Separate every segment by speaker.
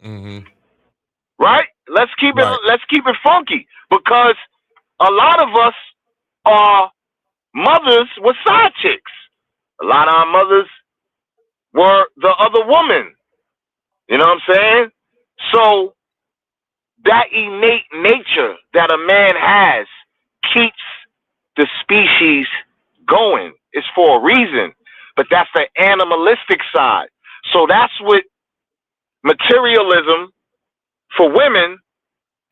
Speaker 1: Mm-hmm.
Speaker 2: right?
Speaker 1: Right.
Speaker 2: Let's keep it funky because a lot of us are mothers with side chicks. A lot of our mothers were the other woman. You know what I'm saying? So that innate nature that a man has keeps the species going. It's for a reason. But that's the animalistic side. So that's what materialism for women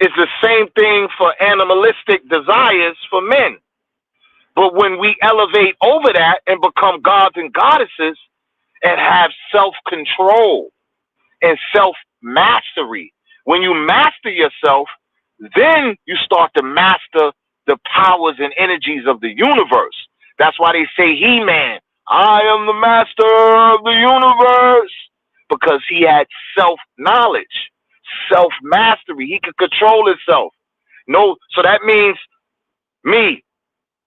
Speaker 2: is the same thing for animalistic desires for men. But when we elevate over that and become gods and goddesses and have self control and self mastery, when you master yourself, then you start to master the powers and energies of the universe. That's why they say He Man, I am the master of the universe. Because he had self knowledge, self mastery. He could control himself. No, so that means me.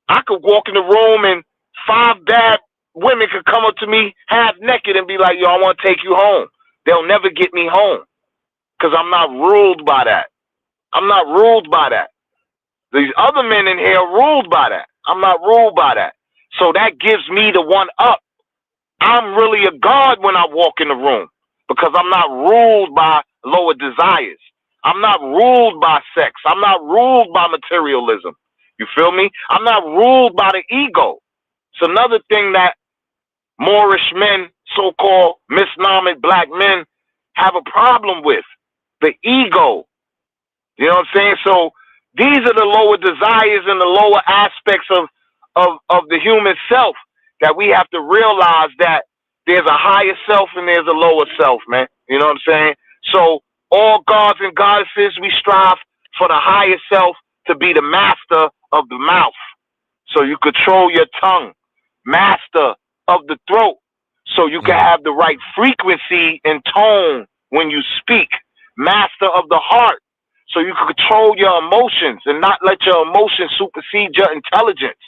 Speaker 2: I could walk in the room and five bad women could come up to me half naked and be like, yo, I want to take you home. They'll never get me home because I'm not ruled by that. I'm not ruled by that. These other men in here are ruled by that. I'm not ruled by that. So that gives me the one up. I'm really a god when I walk in the room because I'm not ruled by lower desires. I'm not ruled by sex. I'm not ruled by materialism. You feel me? I'm not ruled by the ego. It's another thing that Moorish men, so-called misnomer black men, have a problem with. The ego. You know what I'm saying? So these are the lower desires and the lower aspects of the human self that we have to realize that there's a higher self and there's a lower self, man. You know what I'm saying? So all gods and goddesses, we strive for the higher self to be the master of the mouth. So you control your tongue, master of the throat, so you can
Speaker 1: Mm-hmm.
Speaker 2: have the right frequency and tone when you speak, master of the heart, so you can control your emotions and not let your emotions supersede your intelligence,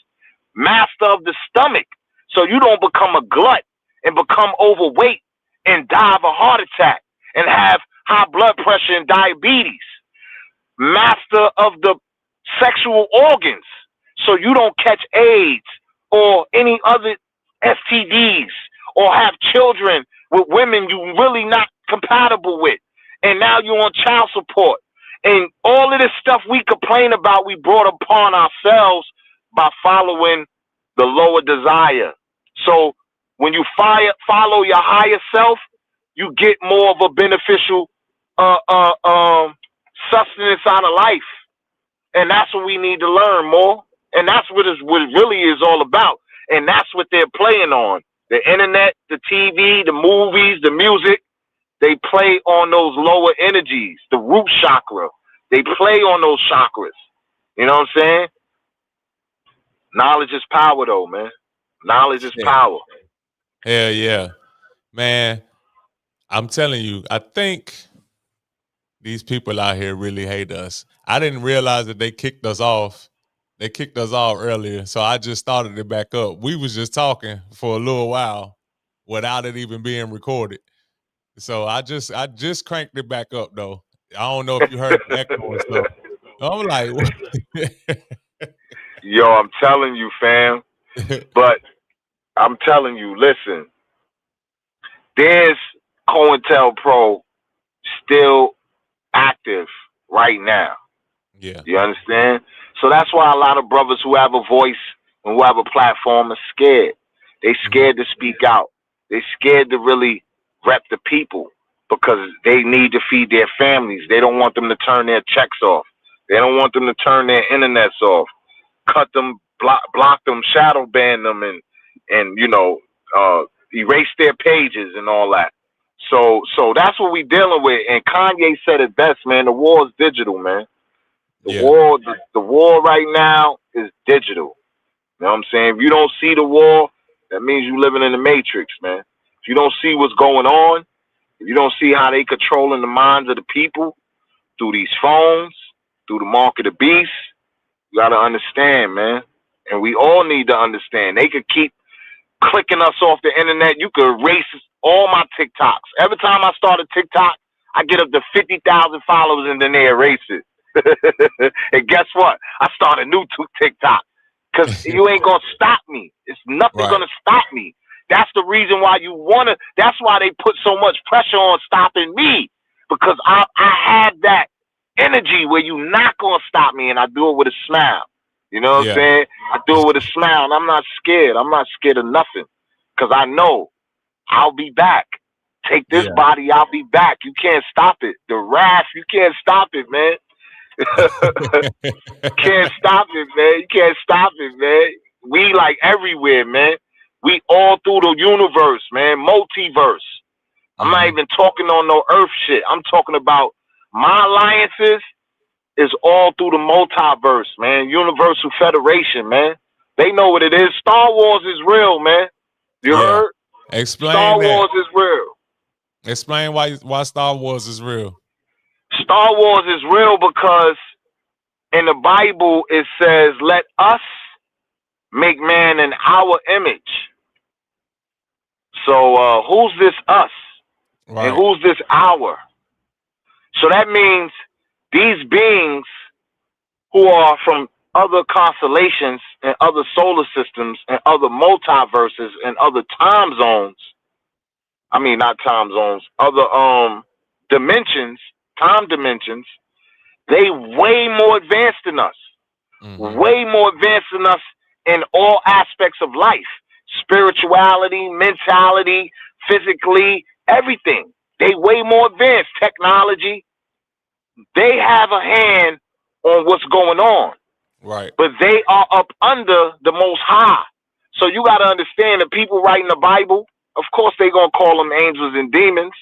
Speaker 2: master of the stomach, so you don't become a glut and become overweight and die of a heart attack and have high blood pressure and diabetes, master of the sexual organs so you don't catch AIDS or any other STDs or have children with women you really not compatible with. And now you're on child support. And all of this stuff we complain about, we brought upon ourselves by following the lower desire. So when you follow your higher self, you get more of a beneficial uh, uh, um, sustenance out of life. And that's what we need to learn more. And that's what it really is all about. And that's what they're playing on. The internet, the TV, the movies, the music, they play on those lower energies, the root chakra. They play on those chakras. You know what I'm saying? Knowledge is power, though, man. Knowledge is
Speaker 1: Yeah.
Speaker 2: power.
Speaker 1: Hell yeah, man. I'm telling you, I think these people out here really hate us. I didn't realize that they kicked us off. They kicked us off earlier, so I just started it back up. We was just talking for a little while without it even being recorded. So I just cranked it back up though. I don't know if you heard the echo and stuff. I'm like,
Speaker 2: Yo, I'm telling you, fam. But I'm telling you, listen, there's COINTELPRO still active right now.
Speaker 1: yeah.
Speaker 2: You understand? So that's why a lot of brothers who have a voice and who have a platform are scared. They
Speaker 1: Mhm.
Speaker 2: scared to speak out. They scared to really rep the people because they need to feed their families. They don't want them to turn their checks off. They don't want them to turn their internets off, cut them, block them, shadow ban them, and erase their pages and all that. So that's what we dealing with. And Kanye said it best, man. The war is digital, man.
Speaker 1: Yeah.
Speaker 2: The war right now is digital. You know what I'm saying? If you don't see the war, that means you living in the matrix, man. If you don't see what's going on, if you don't see how they controlling the minds of the people through these phones, through the mark of the beast, you gotta understand, man. And we all need to understand. They could keep clicking us off the internet. You could erase all my TikToks. Every time I start a TikTok, I get up to 50,000 followers and then they erase it. And guess what? I start a new TikTok because you ain't gonna stop me. It's nothing
Speaker 1: Right.
Speaker 2: gonna stop me. That's the reason why you wanna. That's why they put so much pressure on stopping me, because I have that energy where you not gonna stop me, and I do it with a smile. You know what I'm
Speaker 1: Yeah.
Speaker 2: saying? I do it with a smile, and I'm not scared. I'm not scared of nothing, because I know I'll be back. Take this
Speaker 1: Yeah.
Speaker 2: body, I'll be back. You can't stop it. The wrath, you can't stop it, man. Can't stop it, man. You can't stop it, man. We like everywhere, man. We all through the universe, man. Multiverse. I'm not even talking on no Earth shit. I'm talking about my alliances is all through the multiverse, man. Universal Federation, man. They know what it is. Star Wars is real, man. You
Speaker 1: Yeah.
Speaker 2: heard?
Speaker 1: Explain
Speaker 2: Star
Speaker 1: that.
Speaker 2: Wars is real.
Speaker 1: Explain why Star Wars is real.
Speaker 2: Star Wars is real because in the Bible it says, "Let us make man in our image." So who's this us? And
Speaker 1: Right.
Speaker 2: who's this our? So that means these beings who are from other constellations and other solar systems and other multiverses and other time zones. I mean, not time zones, other dimensions, time dimensions. They way more advanced than us. Way more advanced than us in all aspects of life. Spirituality, mentality, physically, everything. They way more advanced. Technology. They have a hand on what's going on.
Speaker 1: Right.
Speaker 2: But they are up under the Most High. So you got to understand, the people writing the Bible, of course they going to call them angels and demons.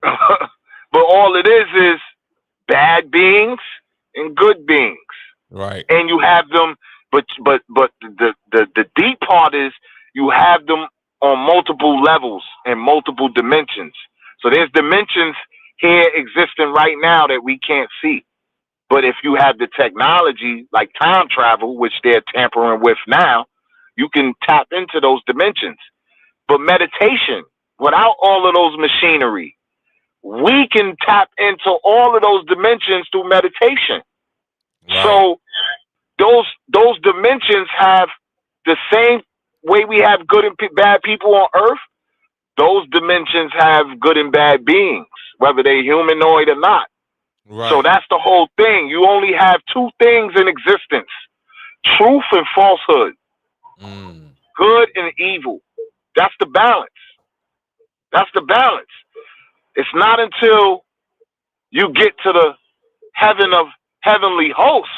Speaker 2: But all it is bad beings and good beings.
Speaker 1: Right.
Speaker 2: And you have them, but the deep part is you have them on multiple levels and multiple dimensions. So there's dimensions here existing right now that we can't see. But if you have the technology like time travel, which they're tampering with now, you can tap into those dimensions. But meditation, without all of those machinery, we can tap into all of those dimensions through meditation.
Speaker 1: Right.
Speaker 2: So those dimensions have the same way we have good and bad people on Earth. Those dimensions have good and bad beings, whether they're humanoid or not.
Speaker 1: Right.
Speaker 2: So that's the whole thing. You only have two things in existence: truth and falsehood, good and evil. That's the balance. That's the balance. It's not until you get to the heaven of heavenly hosts,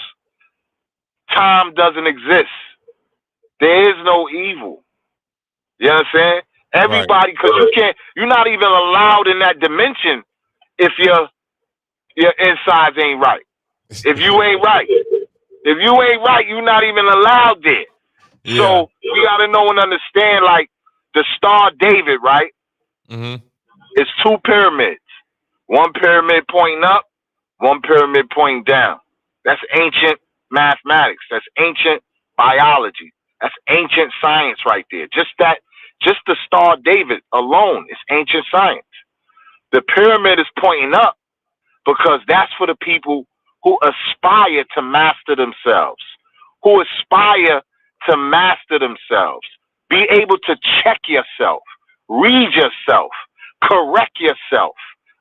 Speaker 2: time doesn't exist. There is no evil. You understand? Everybody, because you're not even allowed in that dimension if your insides ain't right. If you ain't right, you're not even allowed there.
Speaker 1: Yeah.
Speaker 2: So we gotta know and understand, like the Star David, right? It's two pyramids. One pyramid pointing up, one pyramid pointing down. That's ancient mathematics. That's ancient biology. That's ancient science right there. Just the Star David alone is ancient science. The pyramid is pointing up because that's for the people who aspire to master themselves, who aspire to master themselves, be able to check yourself, read yourself, correct yourself,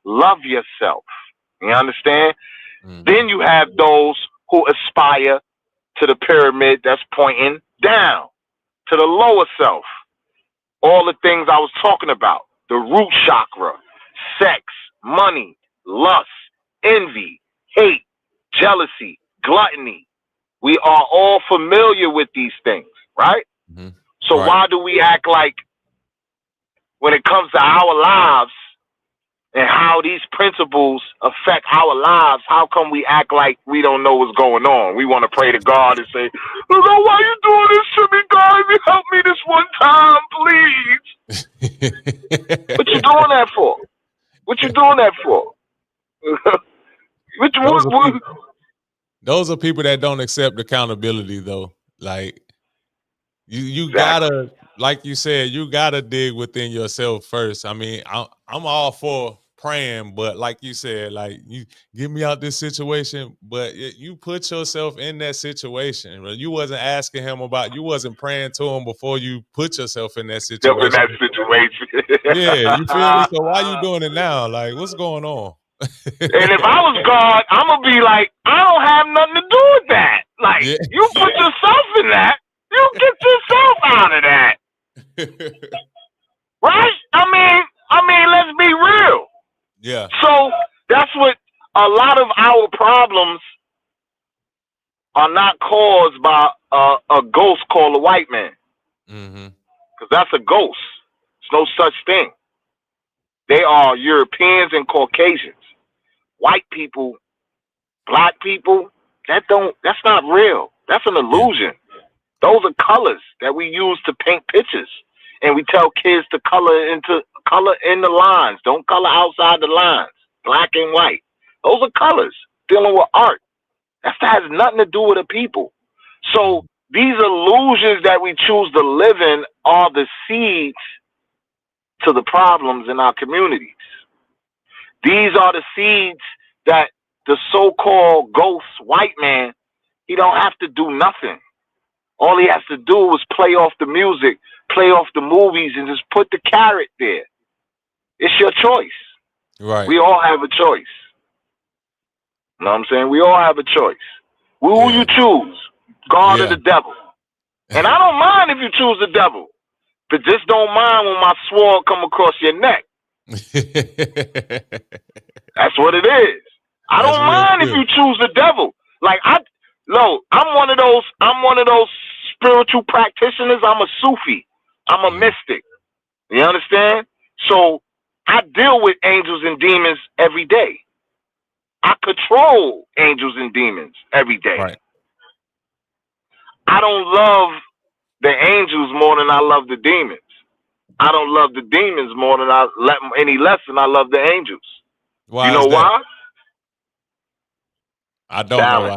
Speaker 2: love yourself. You understand? Then you have those who aspire to the pyramid that's pointing down, to the lower self. All the things I was talking about, the root chakra, sex, money, lust, envy, hate, jealousy, gluttony. We are all familiar with these things, right? So why do we act like, when it comes to our lives and how these principles affect our lives, how come we act like we don't know what's going on? We want to pray to God and say, "Oh, why you doing this to me, God? You help me this one time, please." What you doing that for? What you doing that for?
Speaker 1: Those are people that don't accept accountability, though. Like you gotta like you said, you gotta dig within yourself first. I mean, I'm all for praying, but like you said, like you get me out this situation, but you put yourself in that situation. You wasn't asking him about, you wasn't praying to him before you put yourself in that
Speaker 2: Jump in
Speaker 1: situation.
Speaker 2: that situation.
Speaker 1: Yeah, you feel me? So why you doing it now? Like, what's going on?
Speaker 2: And if I was God, I'm gonna be like, I don't have nothing to do with that. Like,
Speaker 1: Yeah.
Speaker 2: you put yourself in that, you get yourself out of that, right? I mean, let's be real.
Speaker 1: Yeah.
Speaker 2: So that's what a lot of our problems are not caused by a ghost called a white man,
Speaker 1: Mm-hmm.
Speaker 2: because that's a ghost. There's no such thing. They are Europeans and Caucasians. White people, black people, that's not real. That's an
Speaker 1: Yeah.
Speaker 2: illusion. Those are colors that we use to paint pictures. And we tell kids to color in the lines. Don't color outside the lines. Black and white. Those are colors. Dealing with art. That has nothing to do with the people. So these illusions that we choose to live in are the seeds to the problems in our communities. These are the seeds that the so-called ghost white man, he don't have to do nothing. All he has to do is play off the music, play off the movies, and just put the carrot there. It's your choice.
Speaker 1: Right.
Speaker 2: We all have a choice. You know what I'm saying? We all have a choice. Who
Speaker 1: Yeah.
Speaker 2: you choose, God or
Speaker 1: Yeah.
Speaker 2: the devil. And I don't mind if you choose the devil, but just don't mind when my sword come across your neck. That's what it is. I
Speaker 1: That's
Speaker 2: don't
Speaker 1: real
Speaker 2: mind if
Speaker 1: good.
Speaker 2: you choose the devil. Like I'm one of those. I'm one of those spiritual practitioners. I'm a Sufi. I'm a mystic. You understand? So I deal with angels and demons every day. I control angels and demons every day.
Speaker 1: Right.
Speaker 2: I don't love the angels more than I love the demons. I don't love the demons more than any less than I love the angels. You
Speaker 1: Why
Speaker 2: know
Speaker 1: is that?
Speaker 2: why?
Speaker 1: I don't know
Speaker 2: Balance.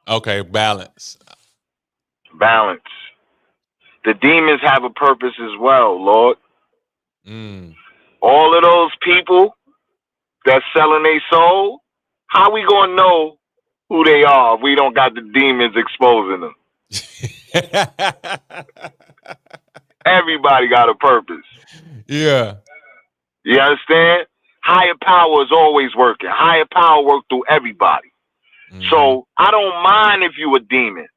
Speaker 1: why. Okay, balance.
Speaker 2: Balance. The demons have a purpose as well, Lord.
Speaker 1: Mm.
Speaker 2: All of those people that's selling their soul, how we gonna know who they are if we don't got the demons exposing them? Everybody got a purpose.
Speaker 1: Yeah.
Speaker 2: You understand? Higher power is always working. Higher power works through everybody.
Speaker 1: Mm-hmm.
Speaker 2: So I don't mind if you a demon.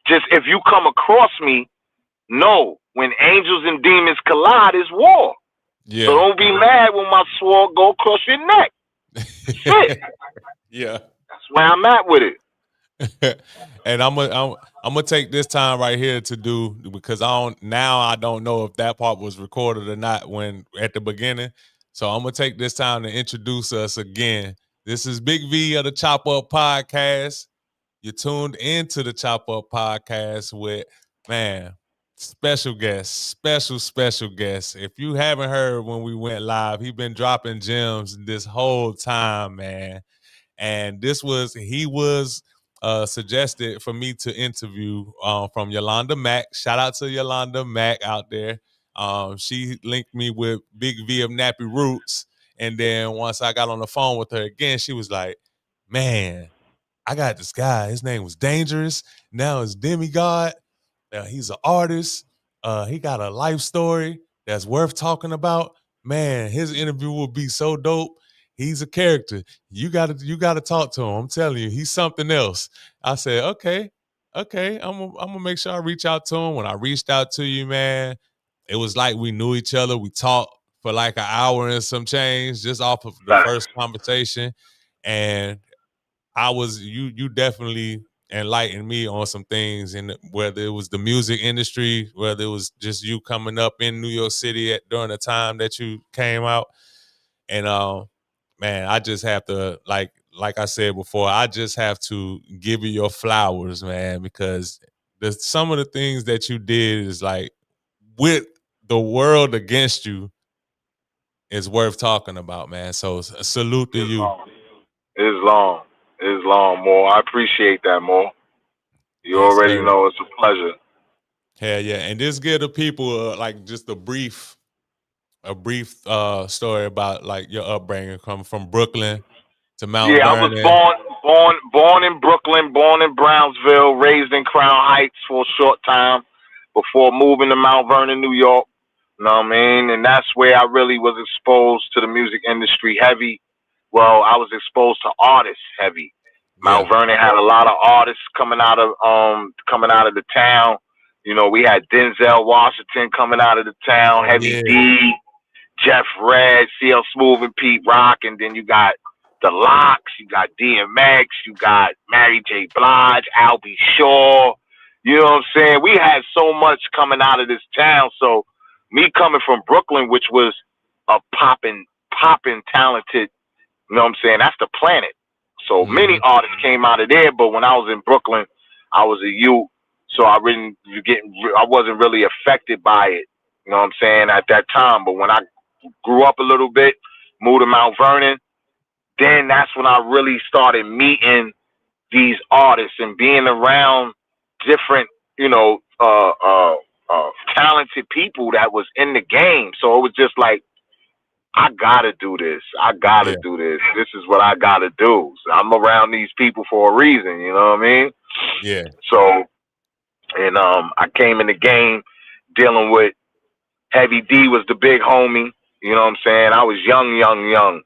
Speaker 2: Just if you come across me, know when angels and demons collide, it's war. So
Speaker 1: Yeah.
Speaker 2: don't be mad when my sword go across your neck. Shit.
Speaker 1: Yeah.
Speaker 2: That's where I'm at with it.
Speaker 1: And I'm gonna take this time right here to do, because I don't know if that part was recorded or not when at the beginning. So I'm gonna take this time to introduce us again. This is Big V of the Chop Up Podcast. You tuned into the Chop Up Podcast with, man, special guest, special guest. If you haven't heard when we went live, he been dropping gems this whole time, man. And he was suggested for me to interview from Yolanda Mack. Shout out to Yolanda Mack out there. She linked me with Big V of Nappy Roots. And then once I got on the phone with her again, she was like, man, I got this guy. His name was Dangerous. Now it's Demigod. He's an artist. He got a life story that's worth talking about. Man, his interview will be so dope. He's a character. You gotta talk to him. I'm telling you, he's something else. I said, okay. I'm gonna make sure I reach out to him. When I reached out to you, man, it was like we knew each other. We talked for like an hour and some change just off of the first conversation. And you definitely enlightened me on some things, and whether it was the music industry, whether it was just you coming up in New York City during the time that you came out. And man, I just have to, like I said before, I just have to give you your flowers, man, because some of the things that you did is like, with the world against you, is worth talking about, man. So salute to you.
Speaker 2: It's long. More. I appreciate that more. You
Speaker 1: Yes,
Speaker 2: already
Speaker 1: sir.
Speaker 2: know it's a pleasure.
Speaker 1: Hell yeah. And this give the people like just a brief story about like your upbringing coming from Brooklyn to Mount
Speaker 2: Yeah, I was
Speaker 1: Vernon.
Speaker 2: born in Brooklyn, born in Brownsville, raised in Crown Heights for a short time before moving to Mount Vernon, New York. You know what I mean? And that's where I really was exposed to the music industry heavy. Well, I was exposed to artists heavy.
Speaker 1: Yeah.
Speaker 2: Mount Vernon had a lot of artists coming out of the town. You know, we had Denzel Washington coming out of the town,
Speaker 1: Oh
Speaker 2: Heavy
Speaker 1: yeah.
Speaker 2: D, Jeff Red, CL Smooth and Pete Rock, and then you got the Locks, you got DMX, you got Mary J. Blige, Albie Shaw. You know what I'm saying? We had so much coming out of this town. So me coming from Brooklyn, which was a popping talented, you know what I'm saying? That's the planet. So many
Speaker 1: Hmm.
Speaker 2: artists came out of there, but when I was in Brooklyn, I was a youth, so I wasn't really affected by it. You know what I'm saying at that time. But when I grew up a little bit, moved to Mount Vernon, then that's when I really started meeting these artists and being around different, you know, talented people that was in the game. So it was just like, I gotta do this. I gotta
Speaker 1: Yeah.
Speaker 2: do this. This is what I gotta do. So I'm around these people for a reason. You know what I mean?
Speaker 1: Yeah.
Speaker 2: So, and I came in the game dealing with Heavy D was the big homie. You know what I'm saying? I was young,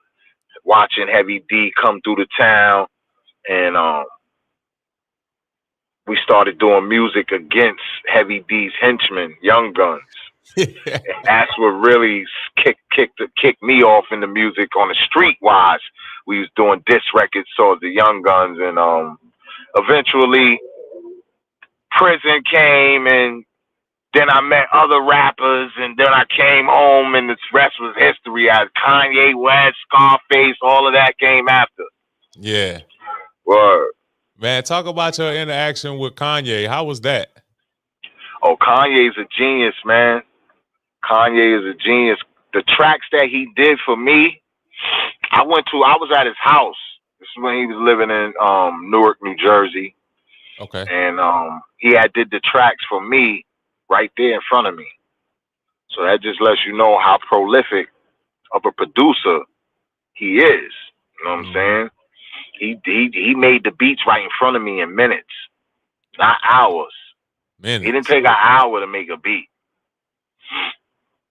Speaker 2: watching Heavy D come through the town, and we started doing music against Heavy D's henchmen, Young Guns. And that's what really kicked me off in the music on the street wise. We was doing diss records, so the Young Guns, and eventually prison came, and then I met other rappers, and then I came home, and the rest was history. I had Kanye West, Scarface, all of that came after.
Speaker 1: Yeah.
Speaker 2: Word.
Speaker 1: Man, talk about your interaction with Kanye. How was that?
Speaker 2: Oh, Kanye's a genius, man. Kanye is a genius. The tracks that he did for me, I was at his house. This is when he was living in Newark, New Jersey.
Speaker 1: Okay.
Speaker 2: And he had did the tracks for me right there in front of me. So that just lets you know how prolific of a producer he is. You know what I'm
Speaker 1: Hmm.
Speaker 2: saying? He made the beats right in front of me in minutes, not hours. He didn't
Speaker 1: Minutes.
Speaker 2: take an hour to make a beat.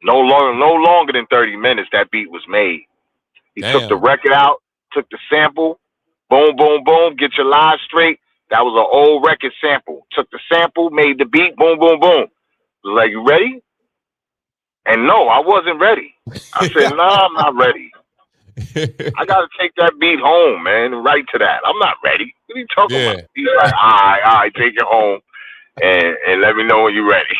Speaker 2: No longer than 30 minutes that beat was made. He took the
Speaker 1: Damn.
Speaker 2: record out, took the sample, boom, boom, boom, get your live straight. That was an old record sample. Took the sample, made the beat, boom, boom, boom. Was like, you ready? And no, I wasn't ready. I said, nah, I'm not ready. I gotta take that beat home, man, and write to that. I'm not ready. What are you talking about?
Speaker 1: Yeah.
Speaker 2: He's like, all right, take it home and let me know when you're ready.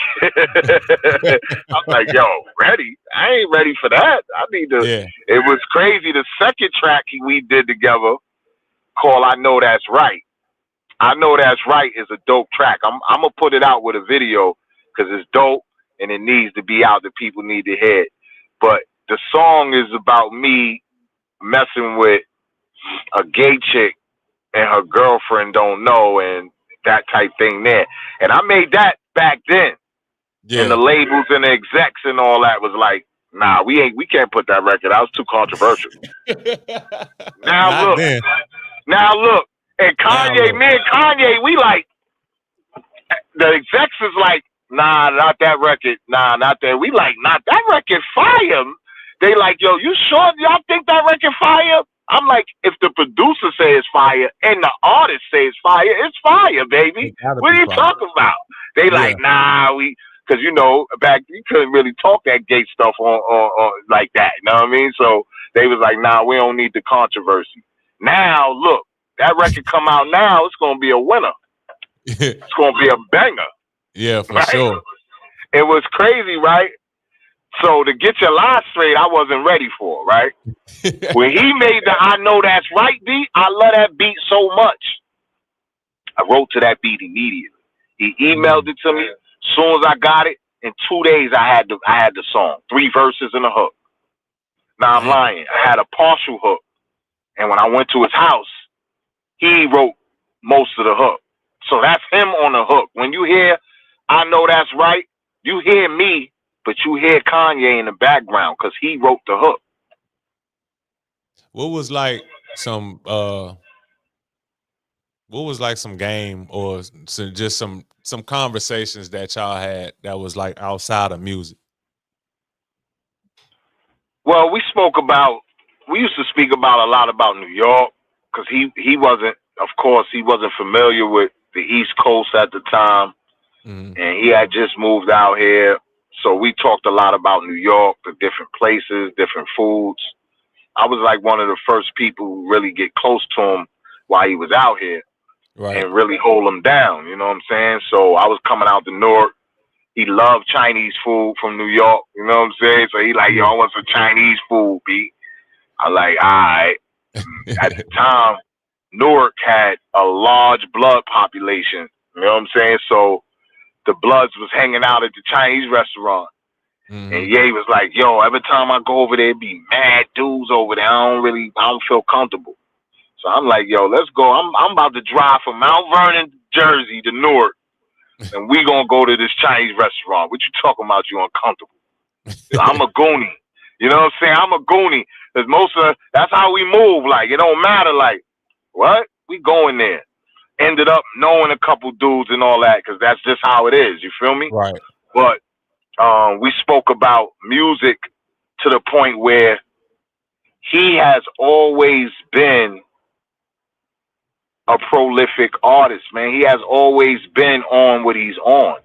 Speaker 2: I'm like, yo, ready? I ain't ready for that. I need to.
Speaker 1: Yeah.
Speaker 2: It was crazy. The second track we did together, called "I Know That's Right." "I Know That's Right" is a dope track. I'm gonna put it out with a video because it's dope and it needs to be out. That people need to hear it. But the song is about me messing with a gay chick and her girlfriend don't know, and that type thing there. And I made that back then. And the
Speaker 1: Yeah.
Speaker 2: labels and the execs and all that was like, nah, we can't put that record out. It's too controversial. Now
Speaker 1: Not
Speaker 2: look,
Speaker 1: then.
Speaker 2: now look. And
Speaker 1: Now
Speaker 2: Kanye,
Speaker 1: look.
Speaker 2: me and Kanye, we like, the execs is like, nah, not that record. Nah, not that. We like, not that record fire. They like, yo, you sure y'all think that record fire? I'm like, if the producer say it's fire and the artist say it's fire, baby.
Speaker 1: It gotta
Speaker 2: What
Speaker 1: be
Speaker 2: are you
Speaker 1: fine.
Speaker 2: talking about? They
Speaker 1: Yeah.
Speaker 2: like, nah, because you know, back you couldn't really talk that gay stuff on like that. You know what I mean? So they was like, nah, we don't need the controversy. Now look, that record come out now, it's gonna be a winner. It's gonna be a banger,
Speaker 1: Yeah, for
Speaker 2: right?
Speaker 1: sure.
Speaker 2: It was crazy, right? So to get your line straight, I wasn't ready for, right? When he made the "I Know That's Right" beat, I love that beat so much. I wrote to that beat immediately. He emailed it to me. As soon as I got it, in 2 days I had the song, 3 verses and a hook. Now I'm
Speaker 1: Damn.
Speaker 2: lying. I had a partial hook, and when I went to his house, he wrote most of the hook. So that's him on the hook. When you hear I know that's right. You hear me, but you hear Kanye in the background because he wrote the hook.
Speaker 1: What was like some game or just some conversations that y'all had that was like outside of music?
Speaker 2: Well, we used to speak about a lot about New York because he wasn't, of course, he wasn't familiar with the East Coast at the time,
Speaker 1: Mm-hmm.
Speaker 2: and he had just moved out here. So we talked a lot about New York, the different places, different foods. I was like one of the first people who really get close to him while he was out here
Speaker 1: Right.
Speaker 2: and really hold him down. You know what I'm saying? So I was coming out to Newark. He loved Chinese food from New York. You know what I'm saying? So he like, yo, I want some Chinese food, B. I like, all right. At the time, Newark had a large blood population. You know what I'm saying? So the Bloods was hanging out at the Chinese restaurant.
Speaker 1: Mm-hmm.
Speaker 2: And Ye was like, yo, every time I go over there, be mad dudes over there. I don't feel comfortable. So I'm like, yo, let's go. I'm about to drive from Mount Vernon, Jersey to Newark, and we gonna go to this Chinese restaurant. What you talking about? You uncomfortable? I'm a goonie. You know what I'm saying? I'm a goonie. Cause that's how we move. Like, it don't matter. Like, what? We going there. Ended up knowing a couple dudes and all that, cause that's just how it is. You feel me?
Speaker 1: Right.
Speaker 2: But we spoke about music to the point where he has always been a prolific artist, man. He has always been on what he's on.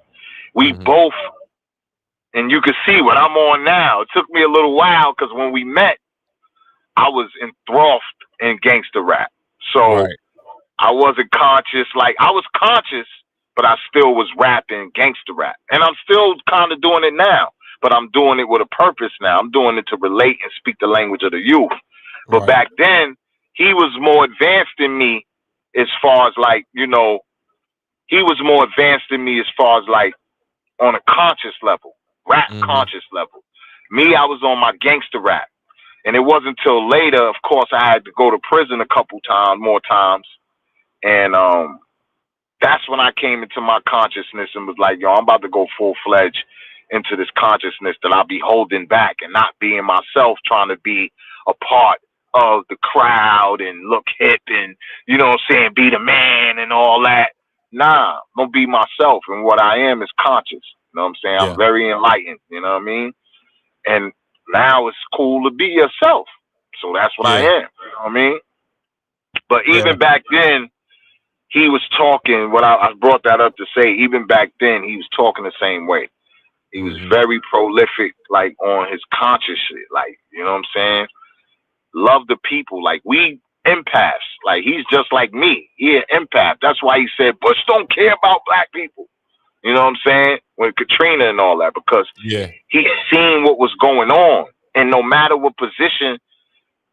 Speaker 2: We both, and you can see what I'm on now. It took me a little while because when we met, I was enthralled in gangster rap. So I wasn't conscious. Like, I was conscious, but I still was rapping gangster rap. And I'm still kind of doing it now, but I'm doing it with a purpose now. I'm doing it to relate and speak the language of the youth. But back then, he was more advanced than me as far as like, you know, he was more advanced than me as far as like on a conscious level, rap conscious level. Me, I was on my gangster rap. And it wasn't until later, of course, I had to go to prison a couple more times. And that's when I came into my consciousness and was like, yo, I'm about to go full-fledged into this consciousness that I'll be holding back and not being myself, trying to be a part of the crowd and look hip and, you know what I'm saying, be the man and all that. Nah, I'm going to be myself. And what I am is conscious. You know what I'm saying?
Speaker 1: Yeah.
Speaker 2: I'm very enlightened. You know what I mean? And now it's cool to be yourself. So that's what I am. You know what I mean? But even back then, he was talking, what I brought that up to say, even back then, he was talking the same way. He was very prolific, like, on his conscious shit. Like, you know what I'm saying? Love the people. Like, we empaths. Like, he's just like me. He an empath. That's why he said, Bush don't care about black people. You know what I'm saying? With Katrina and all that, because he seen what was going on. And no matter what position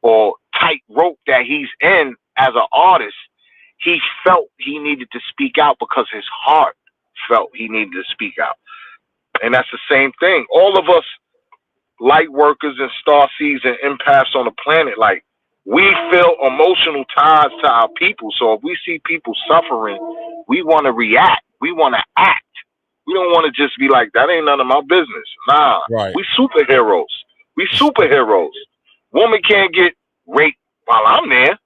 Speaker 2: or tight rope that he's in as an artist, he felt he needed to speak out because his heart felt he needed to speak out. And that's the same thing. All of us light workers and star seeds and empaths on the planet, like, we feel emotional ties to our people. So if we see people suffering, we want to react. We want to act. We don't want to just be like, that ain't none of my business. Nah, we superheroes. We superheroes. Woman can't get raped while I'm there.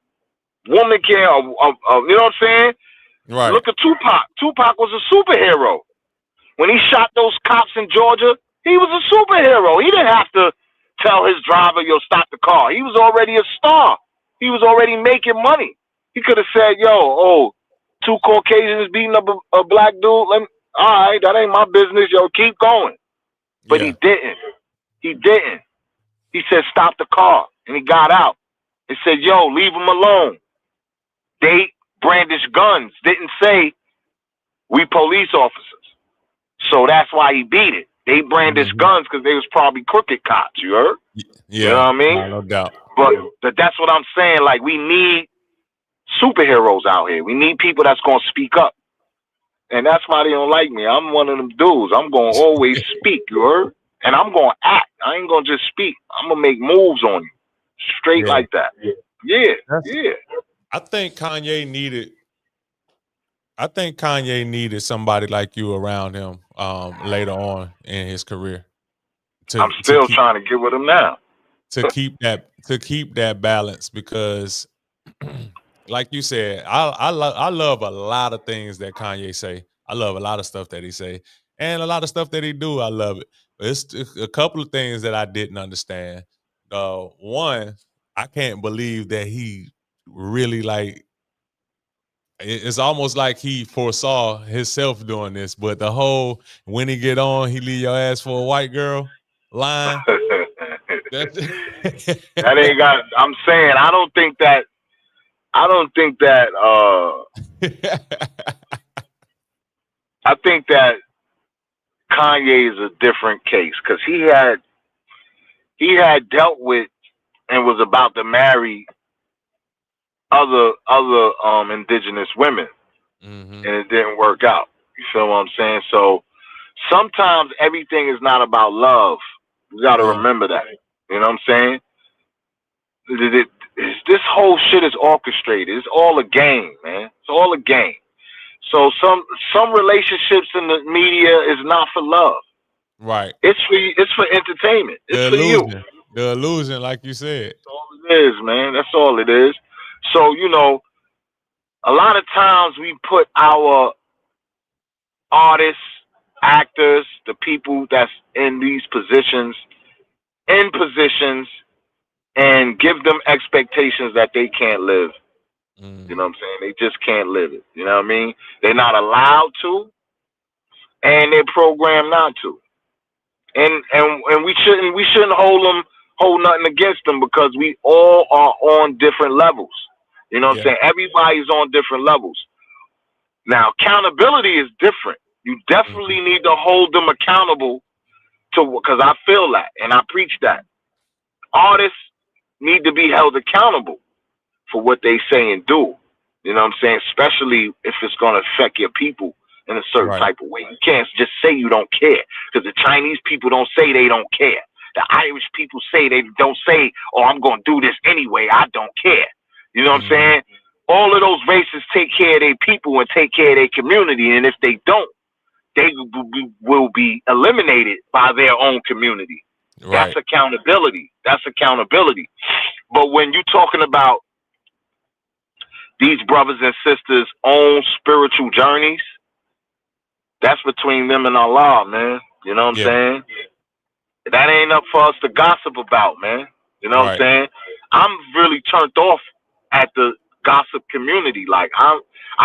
Speaker 2: Woman can't, you know what I'm saying?
Speaker 1: Right.
Speaker 2: Look at Tupac. Tupac was a superhero. When he shot those cops in Georgia, he was a superhero. He didn't have to tell his driver, yo, stop the car. He was already a star. He was already making money. He could have said, yo, two Caucasians beating up a black dude. All right, that ain't my business. Yo, keep going. But he didn't. He didn't. He said, stop the car. And he got out and said, yo, leave him alone. They brandished guns, didn't say we police officers. So that's why he beat it. They brandished guns because they was probably crooked cops, you heard?
Speaker 1: Yeah.
Speaker 2: You know what I mean?
Speaker 1: No doubt.
Speaker 2: But that's what I'm saying. Like, we need superheroes out here. We need people that's going to speak up. And that's why they don't like me. I'm one of them dudes. I'm going to always speak, you heard? And I'm going to act. I ain't going to just speak. I'm going to make moves on you. Straight like that. Yeah.
Speaker 1: I think Kanye needed somebody like you around him. later on in his career
Speaker 2: I'm
Speaker 1: to
Speaker 2: still trying to get with him now.
Speaker 1: to keep that balance because like you said, I love a lot of things that Kanye say. I love a lot of stuff that he say, and a lot of stuff that he do. I love it. But it's a couple of things that I didn't understand. One, I can't believe that he really like. It's almost like he foresaw himself doing this. But the whole when he get on, he leave your ass for a white girl line. That's
Speaker 2: That ain't got. I'm saying I don't think that. I don't think that. I think that Kanye is a different case because he had dealt with and was about to marry other indigenous women,
Speaker 1: mm-hmm.
Speaker 2: and it didn't work out. You feel what I'm saying? So sometimes everything is not about love. You got to
Speaker 1: Yeah.
Speaker 2: remember that. You know what I'm saying? This whole shit is orchestrated. It's all a game, man. It's all a game. So some relationships in the media is not for love.
Speaker 1: Right.
Speaker 2: It's for entertainment. It's
Speaker 1: The
Speaker 2: for you.
Speaker 1: illusion. The illusion, like you said.
Speaker 2: That's all it is, man. That's all it is. So, a lot of times we put our artists, actors, the people that's in these positions, in positions, and give them expectations that they can't live. You know what I'm saying? They just can't live it. You know what I mean? They're not allowed to, and they're programmed not to. And we shouldn't hold nothing against them because we all are on different levels. You know what I'm
Speaker 1: Yeah.
Speaker 2: saying? Everybody's on different levels. Now, accountability is different. You definitely need to hold them accountable to, because I feel that and I preach that. Artists need to be held accountable for what they say and do. You know what I'm saying? Especially if it's going to affect your people in a certain
Speaker 1: Right.
Speaker 2: type of way. You can't just say you don't care because the Chinese people don't say they don't care. The Irish people say they don't say, oh, I'm going to do this anyway. I don't care. You know what I'm saying? All of those races take care of their people and take care of their community. And if they don't, they will be eliminated by their own community.
Speaker 1: Right.
Speaker 2: That's accountability. That's accountability. But when you're talking about these brothers and sisters' own spiritual journeys, that's between them and Allah, man. You know what I'm
Speaker 1: Yeah.
Speaker 2: saying? That ain't up for us to gossip about, man. You know what I'm
Speaker 1: Right.
Speaker 2: saying? I'm really turned off at the gossip community. Like I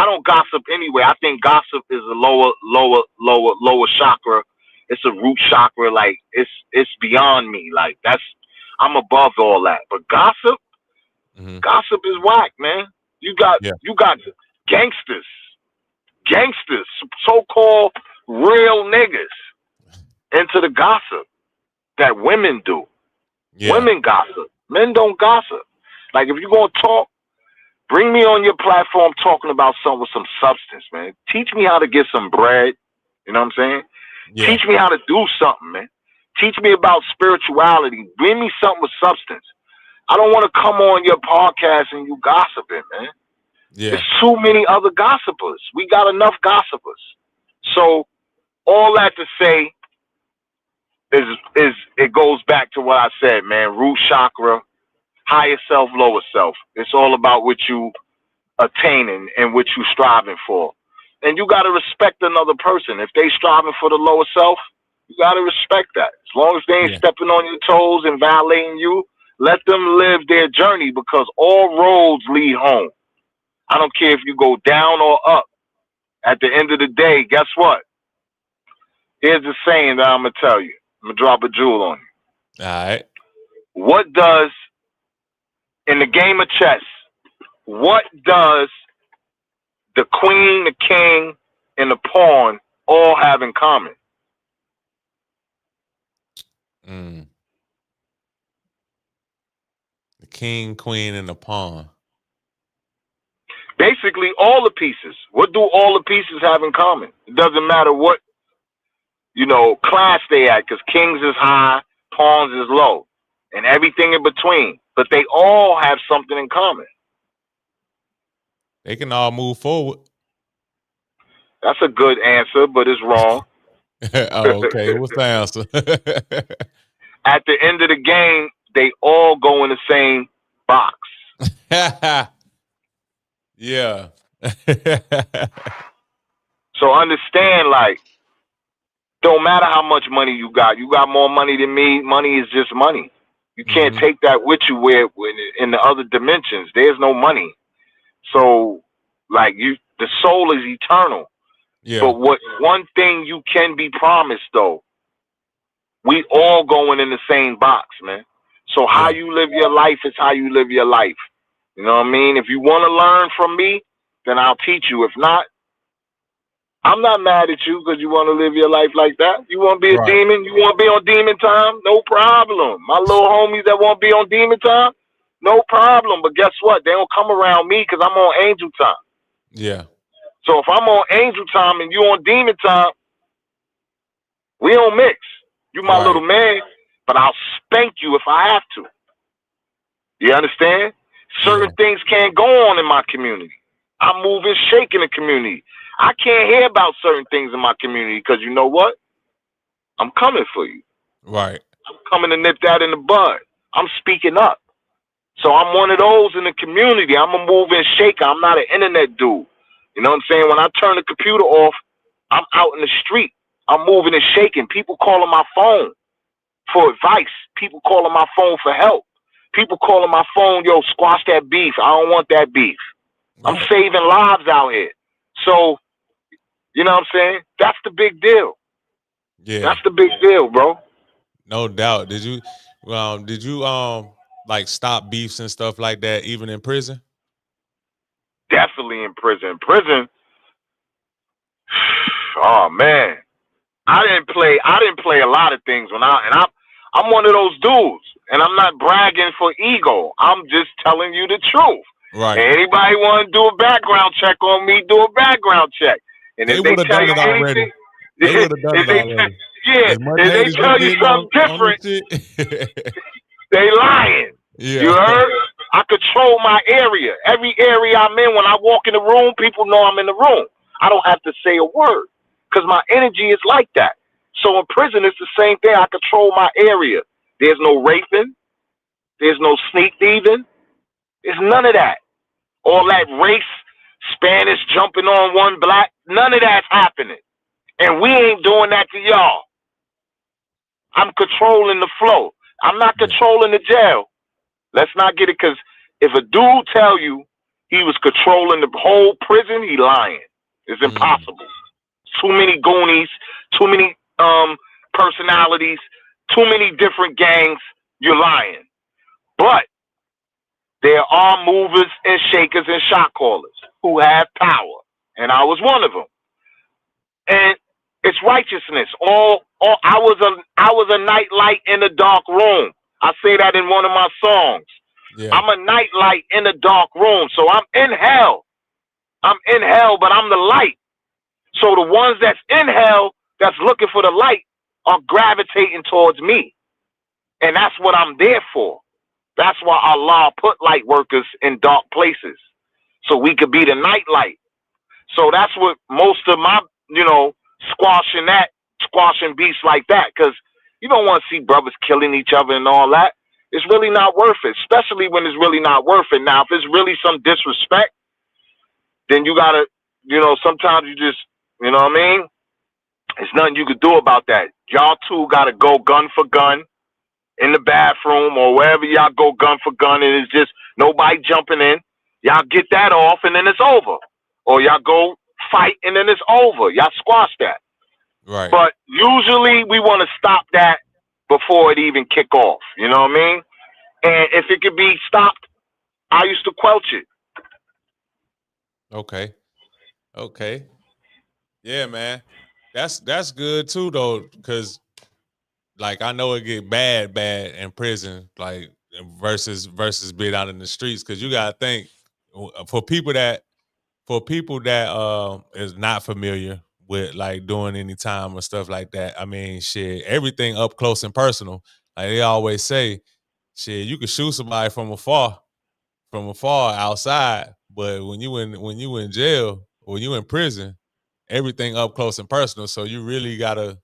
Speaker 2: don't gossip anyway. I think gossip is a lower chakra. It's a root chakra. Like it's beyond me. Like I'm above all that. But gossip is whack, man. You got
Speaker 1: Yeah.
Speaker 2: gangsters, so-called real niggas into the gossip that women do.
Speaker 1: Yeah.
Speaker 2: Women gossip. Men don't gossip. Like if you're gonna talk, bring me on your platform talking about something with some substance, man. Teach me how to get some bread. You know what I'm saying?
Speaker 1: Yeah.
Speaker 2: Teach me how to do something, man. Teach me about spirituality. Bring me something with substance. I don't want to come on your podcast and you gossiping, man.
Speaker 1: Yeah.
Speaker 2: There's too many other gossipers. We got enough gossipers. So all that to say is it goes back to what I said, man. Root chakra, higher self, lower self. It's all about what you attaining and what you striving for. And you gotta respect another person. If they striving for the lower self, you gotta respect that. As long as they ain't
Speaker 1: Yeah.
Speaker 2: stepping on your toes and violating you, let them live their journey because all roads lead home. I don't care if you go down or up. At the end of the day, guess what? Here's the saying that I'm gonna tell you. I'm gonna drop a jewel on you.
Speaker 1: All right.
Speaker 2: What does in the game of chess? What does the queen, the king, and the pawn all have in common?
Speaker 1: The king, queen, and the pawn.
Speaker 2: Basically, all the pieces. What do all the pieces have in common? It doesn't matter what class they at, because kings is high, pawns is low, and everything in between. But they all have something in common.
Speaker 1: They can all move forward.
Speaker 2: That's a good answer, but it's wrong.
Speaker 1: Oh, okay. What's the answer?
Speaker 2: At the end of the game, they all go in the same box.
Speaker 1: Yeah.
Speaker 2: So understand, like, don't matter how much money you got. You got more money than me. Money is just money. You can't
Speaker 1: Hmm.
Speaker 2: take that with you where in the other dimensions. There's no money. So, like, the soul is eternal.
Speaker 1: Yeah.
Speaker 2: But what one thing you can be promised though, we all going in the same box, man. So how
Speaker 1: Yeah.
Speaker 2: you live your life is how you live your life. You know what I mean? If you want to learn from me, then I'll teach you. If not, I'm not mad at you because you want to live your life like that. You want to be a
Speaker 1: Right.
Speaker 2: demon? You want to be on demon time? No problem. My little homies that want to be on demon time? No problem. But guess what? They don't come around me because I'm on angel time.
Speaker 1: Yeah.
Speaker 2: So if I'm on angel time and you on demon time, we don't mix. You my little
Speaker 1: Right.
Speaker 2: man, but I'll spank you if I have to. You understand?
Speaker 1: Yeah.
Speaker 2: Certain things can't go on in my community. I'm moving, shaking the community. I can't hear about certain things in my community because you know what? I'm coming for you.
Speaker 1: Right.
Speaker 2: I'm coming to nip that in the bud. I'm speaking up. So I'm one of those in the community. I'm a moving shaker. I'm not an internet dude. You know what I'm saying? When I turn the computer off, I'm out in the street. I'm moving and shaking. People calling my phone for advice. People calling my phone for help. People calling my phone, yo, squash that beef. I don't want that beef. I'm
Speaker 1: Right.
Speaker 2: saving lives out here. So, you know what I'm saying? That's the big deal.
Speaker 1: Yeah.
Speaker 2: That's the big deal, bro.
Speaker 1: No doubt. Did you like stop beefs and stuff like that even in prison?
Speaker 2: Definitely in prison. Prison, oh man. I didn't play a lot of things I'm one of those dudes. And I'm not bragging for ego. I'm just telling you the truth.
Speaker 1: Right.
Speaker 2: Anybody want to do a background check on me, do a background check. And
Speaker 1: They
Speaker 2: if they
Speaker 1: would have
Speaker 2: tell
Speaker 1: done
Speaker 2: you
Speaker 1: it already.
Speaker 2: anything,
Speaker 1: They would have done
Speaker 2: if
Speaker 1: it
Speaker 2: they
Speaker 1: already.
Speaker 2: yeah,
Speaker 1: As much
Speaker 2: if they
Speaker 1: hate as you
Speaker 2: tell you
Speaker 1: getting
Speaker 2: something
Speaker 1: on this
Speaker 2: different,
Speaker 1: shit.
Speaker 2: they lying. You
Speaker 1: Yeah.
Speaker 2: heard? I control my area. Every area I'm in, when I walk in the room, people know I'm in the room. I don't have to say a word because my energy is like that. So in prison, it's the same thing. I control my area. There's no raping. There's no sneak thieving. There's none of that. All
Speaker 1: Mhm.
Speaker 2: that race, Spanish jumping on one black, none of that's happening. And we ain't doing that to y'all. I'm controlling the flow. I'm not
Speaker 1: Yeah.
Speaker 2: controlling the jail. Let's not get it, because if a dude tell you he was controlling the whole prison, he lying. It's
Speaker 1: Mm.
Speaker 2: impossible. Too many goonies, too many personalities, too many different gangs. You're lying. But there are movers and shakers and shot callers who have power, and I was one of them. And it's righteousness. All I was a night light in a dark room. I say that in one of my songs.
Speaker 1: Yeah.
Speaker 2: I'm a night light in a dark room. So I'm in hell. I'm in hell, but I'm the light. So the ones that's in hell that's looking for the light are gravitating towards me. And that's what I'm there for. That's why Allah put light workers in dark places. So we could be the night light. So that's what most of my, you know, squashing beasts like that. Because you don't want to see brothers killing each other and all that. It's really not worth it, especially when it's really not worth it. Now, if it's really some disrespect, then you gotta, sometimes you just, you know what I mean? There's nothing you could do about that. Y'all two gotta go gun for gun in the bathroom or wherever y'all go gun for gun, and it's just nobody jumping in. Y'all get that off, and then it's over. Or y'all go fight, and then it's over. Y'all squash that.
Speaker 1: Right.
Speaker 2: But usually we want to stop that before it even kick off. You know what I mean? And if it could be stopped, I used to quelch it.
Speaker 1: Okay. Okay. Yeah, man. That's good too though, because like I know it get bad in prison, like versus being out in the streets. Cause you gotta think for people that is not familiar with like doing any time or stuff like that. I mean, shit, everything up close and personal. Like they always say, shit, you can shoot somebody from afar outside, but when you in jail or when you in prison, everything up close and personal. So you really gotta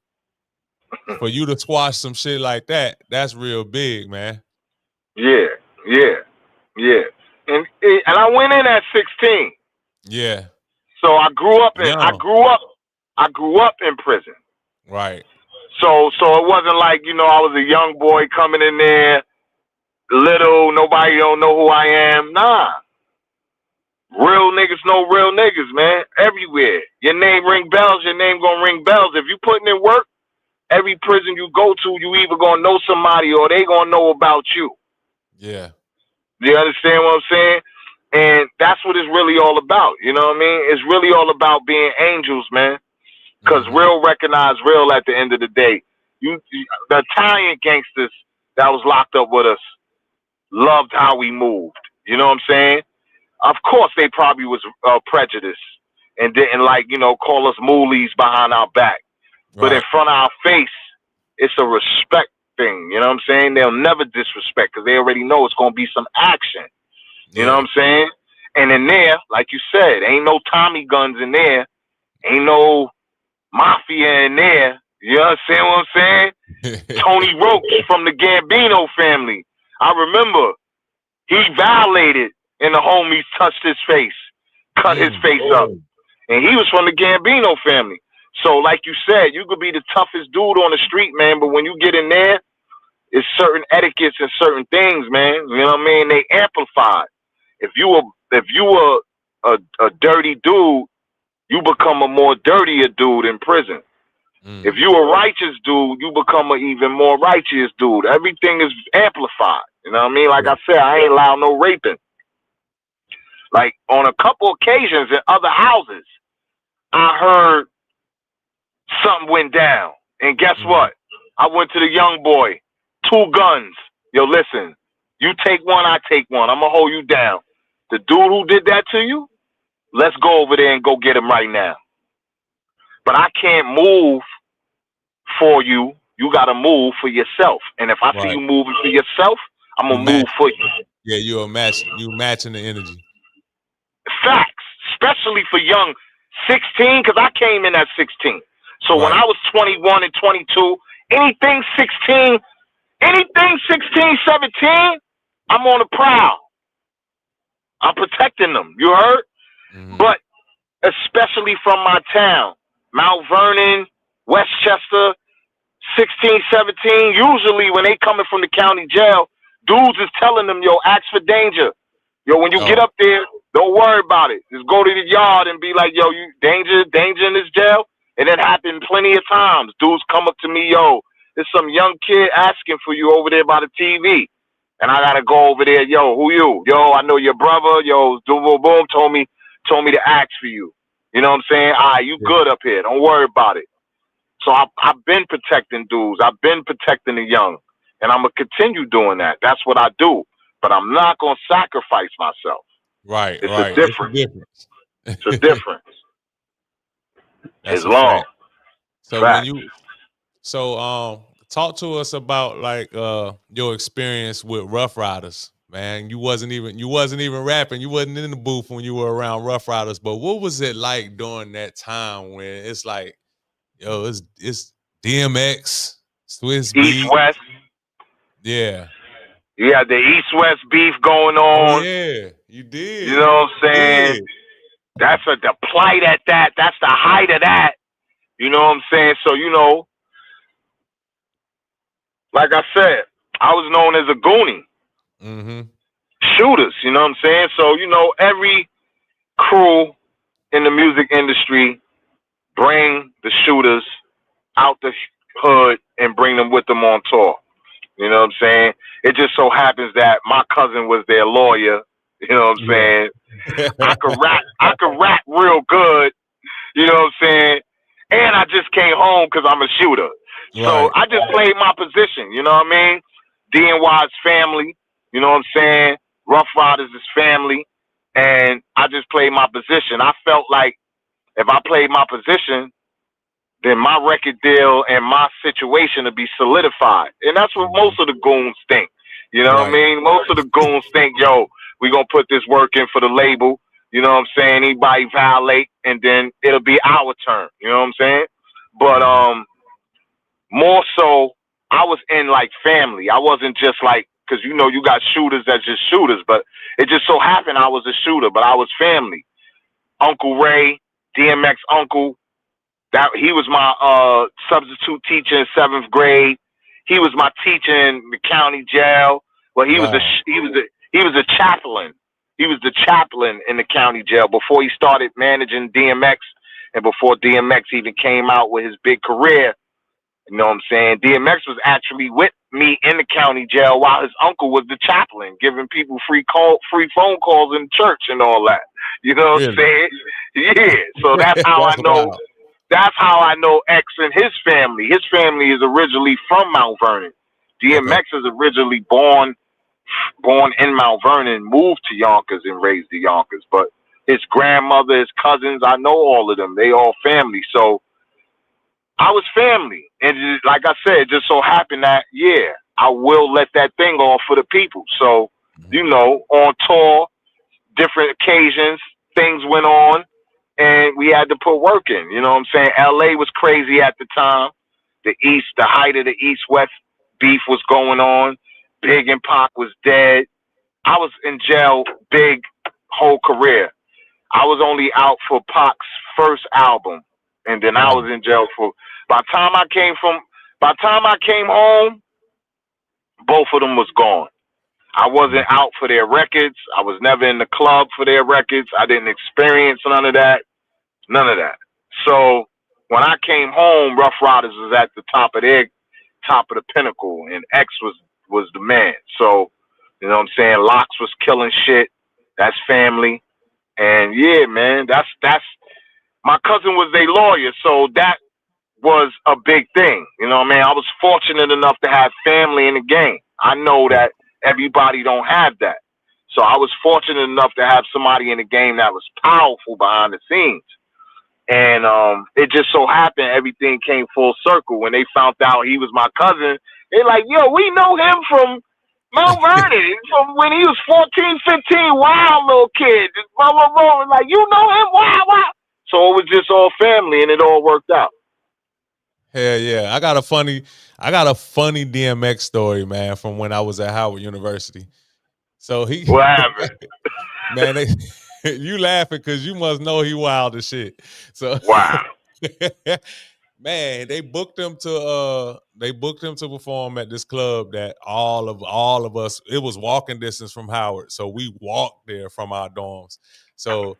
Speaker 1: For you to squash some shit like that, that's real big, man.
Speaker 2: Yeah, yeah, yeah. And I went in at 16.
Speaker 1: Yeah.
Speaker 2: So I grew up in
Speaker 1: Young.
Speaker 2: I grew up in prison.
Speaker 1: Right.
Speaker 2: So it wasn't like, I was a young boy coming in there, little, nobody don't know who I am. Nah. Real niggas know real niggas, man. Everywhere. Your name ring bells, your name gonna ring bells. If you putting in work, every prison you go to, you either gonna know somebody or they gonna know about you.
Speaker 1: Yeah.
Speaker 2: You understand what I'm saying? And that's what it's really all about. You know what I mean? It's really all about being angels, man. Because real recognize real at the end of the day. The Italian gangsters that was locked up with us loved how we moved. You know what I'm saying? Of course, they probably was prejudiced and didn't call us moolies behind our back. But in
Speaker 1: Right.
Speaker 2: front of our face, it's a respect thing. You know what I'm saying? They'll never disrespect because they already know it's going to be some action. You know what
Speaker 1: Yeah.
Speaker 2: I'm saying? And in there, like you said, ain't no Tommy guns in there. Ain't no mafia in there. You understand what I'm saying? Tony Roach from the Gambino family. I remember he violated and the homies touched his face, cut his face up. And he was from the Gambino family. So like you said, you could be the toughest dude on the street, man, but when you get in there, it's certain etiquettes and certain things, man. You know what I mean? They amplify. If you were a dirty dude, you become a more dirtier dude in prison. If you a righteous dude, you become an even more righteous dude. Everything is amplified. You know what I mean? Like I said, I ain't allowed no raping. Like on a couple occasions in other houses, I heard something went down. And guess what? I went to the young boy, 2 guns. Yo, listen, you take one, I take one. I'm going to hold you down. The dude who did that to you, let's go over there and go get him right now. But I can't move for you. You got to move for yourself. And if I see you moving for yourself, I'm going to move for you.
Speaker 1: Yeah, you matching the energy.
Speaker 2: Facts, especially for young 16, because I came in at 16. So when I was 21 and 22, anything 16, 17, I'm on the prowl. I'm protecting them. You heard? But especially from my town, Mount Vernon, Westchester, 16, 17, usually when they coming from the county jail, dudes is telling them, yo, ask for danger. Yo, when you get up there, don't worry about it. Just go to the yard and be like, yo, you danger in this jail. And it happened plenty of times. Dudes come up to me, yo, there's some young kid asking for you over there by the TV. And I gotta go over there, yo, who you? Yo, I know your brother, yo, boom, boom, boom, told me to ask for you. You know what I'm saying? All right, you good up here. Don't worry about it. So I've been protecting dudes. I've been protecting the young. And I'm going to continue doing that. That's what I do. But I'm not going to sacrifice myself.
Speaker 1: Right,
Speaker 2: it's
Speaker 1: right.
Speaker 2: A difference. It's a difference.
Speaker 1: That's a
Speaker 2: long.
Speaker 1: fact. So talk to us about like your experience with Rough Riders, man. You wasn't even rapping. You wasn't in the booth when you were around Rough Riders. But what was it like during that time when it's like, yo, it's DMX, Swiss
Speaker 2: East
Speaker 1: Beat,
Speaker 2: West.
Speaker 1: Yeah.
Speaker 2: You had the East West beef going on.
Speaker 1: Oh, yeah, you did.
Speaker 2: You know what I'm saying? That's the plight at that. That's the height of that. You know what I'm saying? So, like I said, I was known as a goonie. Shooters, you know what I'm saying? So, every crew in the music industry bring the shooters out the hood and bring them with them on tour. You know what I'm saying? It just so happens that my cousin was their lawyer. You know what I'm saying? I could rap real good. You know what I'm saying? And I just came home because I'm a shooter. So I just played my position. You know what I mean? DNY's family. You know what I'm saying? Rough Riders is family. And I just played my position. I felt like if I played my position, then my record deal and my situation to be solidified. And that's what most of the goons think. You know what I mean? Most of the goons think, yo, we going to put this work in for the label. You know what I'm saying? Anybody violate, and then it'll be our turn. You know what I'm saying? But More so, I was in like family. I wasn't just like, because you know you got shooters that's just shooters, but it just so happened I was a shooter, but I was family. Uncle Ray, DMX uncle, that he was my substitute teacher in 7th grade. He was my teacher in the county jail. Well,
Speaker 1: Wow.
Speaker 2: he was a chaplain. He was the chaplain in the county jail before he started managing DMX, and before DMX even came out with his big career. You know what I'm saying? DMX was actually with me in the county jail while his uncle was the chaplain, giving people free phone calls in church and all that. You know what I'm
Speaker 1: Really?
Speaker 2: saying? Yeah. So that's how I
Speaker 1: That's
Speaker 2: know.
Speaker 1: wild.
Speaker 2: That's how I know X and his family. His family is originally from Mount Vernon.
Speaker 1: Okay.
Speaker 2: DMX is originally born in Mount Vernon, moved to Yonkers and raised in Yonkers. But his grandmother, his cousins, I know all of them. They all family. So I was family. And like I said, it just so happened that, yeah, I will let that thing off for the people. So,
Speaker 1: Mhm.
Speaker 2: you know, on tour, different occasions, things went on, and we had to put work in. You know what I'm saying? LA was crazy at the time. The height of the East West beef was going on. Big and Pac was dead. I was in jail big whole career. I was only out for Pac's first album, and then I
Speaker 1: Wow.
Speaker 2: was in jail for. By the time I came from, by the time I came home, both of them was gone. I wasn't
Speaker 1: Mhm.
Speaker 2: out for their records. I was never in the club for their records. I didn't experience none of that. None of that. So when I came home, Rough Riders was at the top of the pinnacle, and X was the man. So you know what I'm saying. Locks was killing shit. That's family, and yeah, man, that's my cousin was a lawyer, so that was a big thing. You know what I mean? I was fortunate enough to have family in the game. I know
Speaker 1: Yeah.
Speaker 2: that everybody don't have that. So I was fortunate enough to have somebody in the game that was powerful behind the scenes. And it just so happened everything came full circle. When they found out he was my cousin, they like, yo, we know him from Mount Vernon, from when he was 14, 15, wild little kid. Just blah, blah, blah. Like, you know him? Wow, wow. So it was just all family, and it all worked out.
Speaker 1: Hell yeah. I got a funny DMX story, man, from when I was at Howard University. So he
Speaker 2: What happened?
Speaker 1: man, you laughing because you must know he wild as shit. So
Speaker 2: Wow.
Speaker 1: man, they booked him to perform at this club that all of us, it was walking distance from Howard. So we walked there from our dorms. So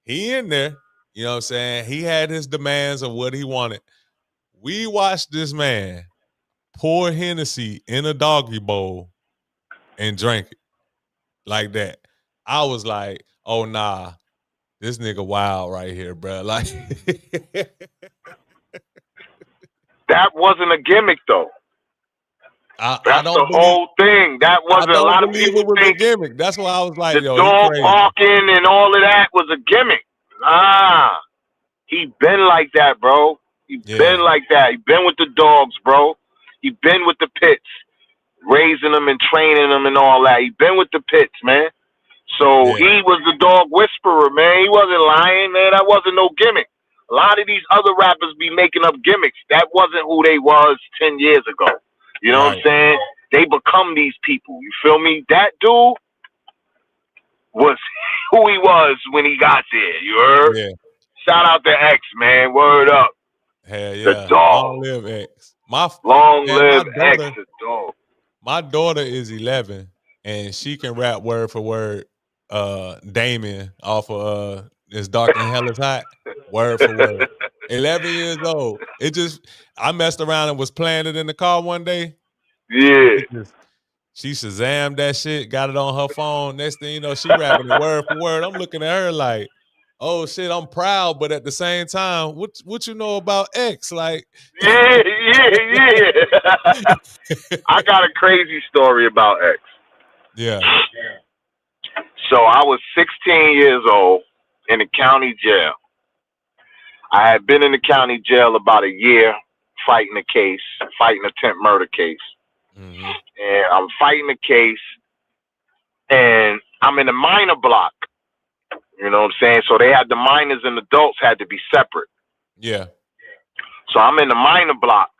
Speaker 1: he in there, you know what I'm saying? He had his demands of what he wanted. We watched this man pour Hennessy in a doggy bowl and drink it like that. I was like, oh nah, this nigga wild right here, bro. Like
Speaker 2: That wasn't a gimmick, though.
Speaker 1: I
Speaker 2: That's the
Speaker 1: don't believe
Speaker 2: whole thing. That
Speaker 1: I
Speaker 2: wasn't. A
Speaker 1: don't
Speaker 2: lot of
Speaker 1: believe
Speaker 2: people
Speaker 1: it was a
Speaker 2: think
Speaker 1: gimmick. That's why I was like,
Speaker 2: the
Speaker 1: yo, he
Speaker 2: dog
Speaker 1: crazy.
Speaker 2: barking and all of that was a gimmick. Nah, he been like that, bro. He
Speaker 1: Yeah,
Speaker 2: been like that. He been with the dogs, bro. He been with the pits, raising them and training them and all that. He been with the pits, man. So
Speaker 1: yeah.
Speaker 2: he was the dog whisperer, man. He wasn't lying, man. That wasn't no gimmick. A lot of these other rappers be making up gimmicks. That wasn't who they was 10 years ago. You know what I'm
Speaker 1: Right.
Speaker 2: saying? They become these people. You feel me? That dude was who he was when he got there. You heard?
Speaker 1: Yeah.
Speaker 2: Shout out to X, man. Word up.
Speaker 1: Hell
Speaker 2: The
Speaker 1: yeah. Long
Speaker 2: dog.
Speaker 1: live X. My
Speaker 2: Long
Speaker 1: man, my
Speaker 2: live X,
Speaker 1: daughter,
Speaker 2: the dog.
Speaker 1: my daughter is 11 and she can rap word for word Damien off of It's Dark and Hell is Hot. Word for word. 11 years old. It just I messed around and was playing it in the car one day.
Speaker 2: Yeah.
Speaker 1: It just she Shazammed that shit, got it on her phone. Next thing you know, she rapping it word for word. I'm looking at her like, oh shit, I'm proud, but at the same time, what you know about X? Like,
Speaker 2: Yeah, yeah, yeah. I got a crazy story about X.
Speaker 1: yeah.
Speaker 2: So I was 16 years old in the county jail. I had been in the county jail about a year fighting a case, fighting a attempt murder case.
Speaker 1: Hmm.
Speaker 2: And I'm fighting the case and I'm in the minor block. You know what I'm saying? So they had the minors and adults had to be separate.
Speaker 1: Yeah.
Speaker 2: So I'm in the minor block.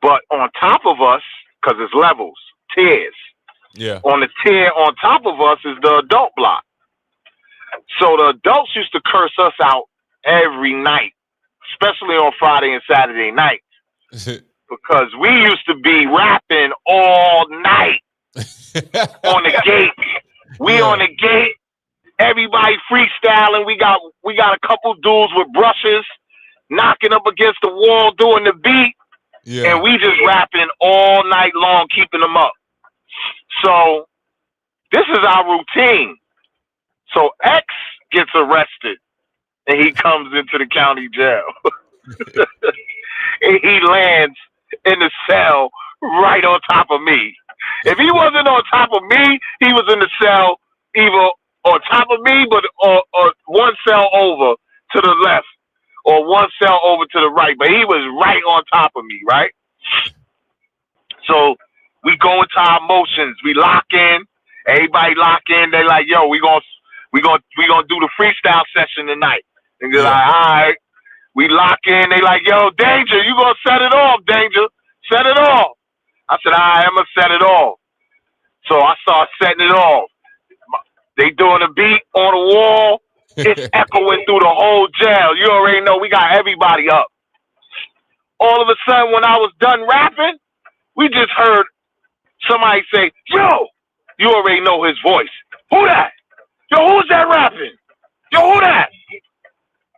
Speaker 2: But on top of us, because it's levels, tiers.
Speaker 1: Yeah.
Speaker 2: On the tier on top of us is the adult block. So the adults used to curse us out every night, especially on Friday and Saturday night, because we used to be rapping all night on the gate. We on the gate, everybody freestyling. We got a couple dudes with brushes knocking up against the wall doing the beat, and we just rapping all night long, keeping them up. So this is our routine. So X gets arrested and he comes into the county jail. And he lands in the cell right on top of me. If he wasn't on top of me, he was in the cell either on top of me, but or one cell over to the left, or one cell over to the right. But he was right on top of me, right? So we go into our motions. We lock in. Everybody lock in. They like, yo, we gonna do the freestyle session tonight. And they're like, all right. We lock in. They like, yo, Danger, you gonna set it off, Danger. Set it off. I said, all right, I'm gonna set it off. So I start setting it off. They doing a beat on the wall. It's echoing through the whole jail. You already know we got everybody up. All of a sudden, when I was done rapping, we just heard somebody say, yo, you already know his voice. Who that? Yo, who's that rapping? Yo, who that?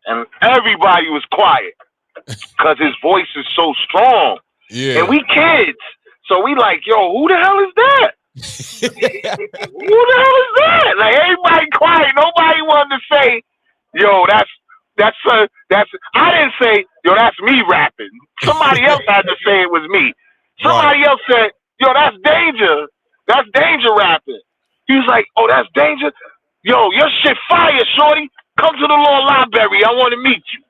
Speaker 2: And everybody was quiet because his voice is so strong.
Speaker 1: Yeah.
Speaker 2: And we kids. So we like, yo, who the hell is that? Who the hell is that? Like, everybody quiet. Nobody wanted to say, yo, that's I didn't say, yo, that's me rapping. Somebody else had to say it was me. Somebody else said, yo, that's Danger. That's Danger rapping. He was like, oh, that's Danger? Yo, your shit fire, shorty. Come to the law library. I want to meet you.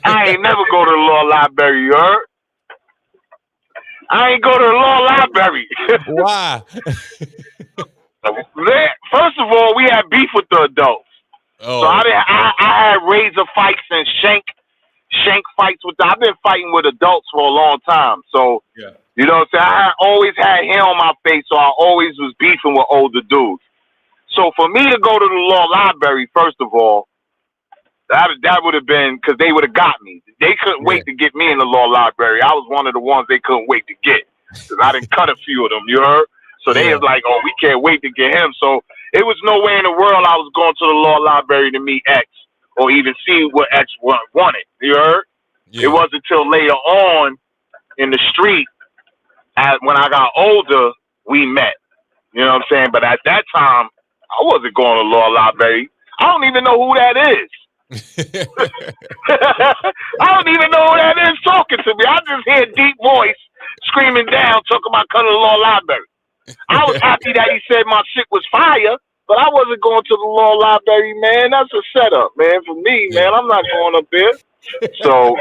Speaker 2: I ain't never go to the law library, you heard? I ain't go to the law library.
Speaker 1: Why?
Speaker 2: First of all, we had beef with the adults.
Speaker 1: Oh.
Speaker 2: So I had razor fights and shank fights with them. I've been fighting with adults for a long time. So, you know what I'm saying? I always had hair on my face, so I always was beefing with older dudes. So for me to go to the law library, first of all, that would have been, because they would have got me. They couldn't wait to get me in the law library. I was one of the ones they couldn't wait to get, because I didn't cut a few of them, you heard? So they was like, oh, we can't wait to get him. So it was no way in the world I was going to the law library to meet X or even see what X wanted, you heard? It wasn't until later on in the street, when I got older, we met. You know what I'm saying? But at that time, I wasn't going to the law library. I don't even know who that is. I don't even know who that is talking to me. I just hear a deep voice screaming down, talking about coming to the law library. I was happy that he said my shit was fire, but I wasn't going to the law library, man. That's a setup, man. For me, man, I'm not going up there. So,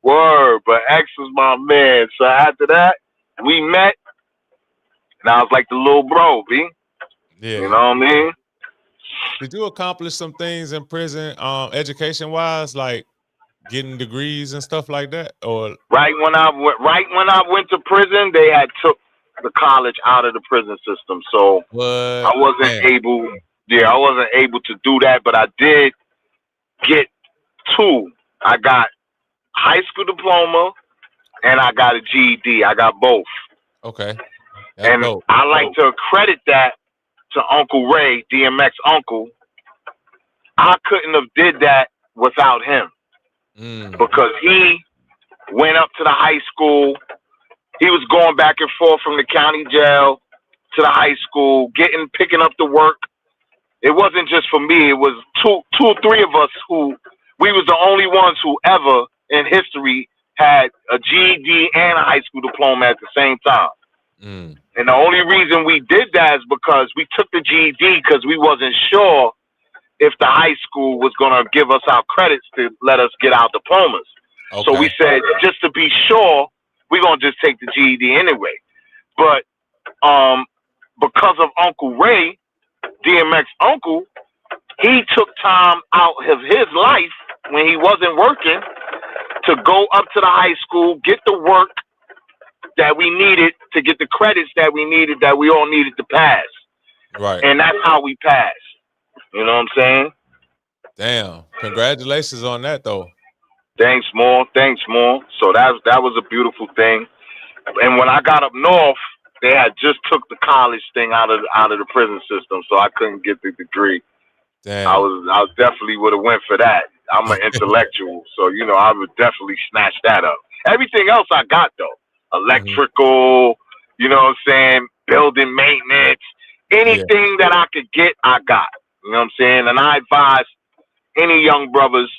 Speaker 2: word, but X was my man. So after that, we met, and I was like the little bro, B.
Speaker 1: Yeah.
Speaker 2: You know what I mean?
Speaker 1: Did you accomplish some things in prison, education wise, like getting degrees and stuff like that? Or
Speaker 2: right when I went to prison, they had took the college out of the prison system, so I wasn't able. Yeah, I wasn't able to do that, but I did get two. I got high school diploma and I got a GED. I got both.
Speaker 1: Okay.
Speaker 2: And I like to accredit that to Uncle Ray, DMX uncle. I couldn't have did that without him because he went up to the high school. He was going back and forth from the county jail to the high school, picking up the work. It wasn't just for me. It was two or three of us we was the only ones who ever in history had a GED and a high school diploma at the same time. And the only reason we did that is because we took the GED because we wasn't sure if the high school was going to give us our credits to let us get our diplomas. Okay. So we said, just to be sure, we're going to just take the GED anyway. But because of Uncle Ray, DMX uncle, he took time out of his life when he wasn't working to go up to the high school, get the work, that we needed to get the credits that we needed, that we all needed to pass.
Speaker 1: Right.
Speaker 2: And that's how we passed. You know what I'm saying?
Speaker 1: Damn. Congratulations on that though.
Speaker 2: Thanks more. Thanks more. So that was a beautiful thing. And when I got up north, they had just took the college thing out of the prison system, so I couldn't get the degree.
Speaker 1: Damn.
Speaker 2: I definitely would have went for that. I'm an intellectual, so I would definitely snatch that up. Everything else I got though, electrical, you know what I'm saying, building maintenance, anything that I could get, I got. You know what I'm saying? And I advise any young brothers,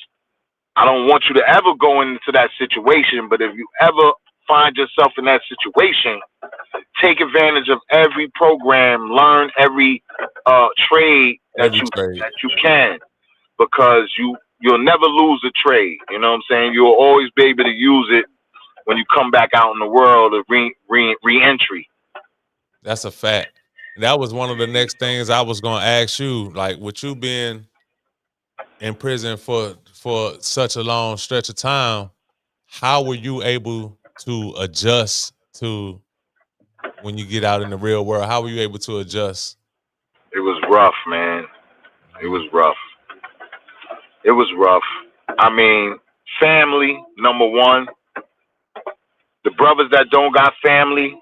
Speaker 2: I don't want you to ever go into that situation, but if you ever find yourself in that situation, take advantage of every program, learn every trade that you can, because you'll never lose a trade. You know what I'm saying? You'll always be able to use it when you come back out in the world of re-entry.
Speaker 1: That's a fact. That was one of the next things I was gonna ask you. Like, with you being in prison for such a long stretch of time, how were you able to adjust to when you get out in the real world? How were you able to adjust?
Speaker 2: It was rough, man. It was rough. It was rough. I mean, family, number one. The brothers that don't got family,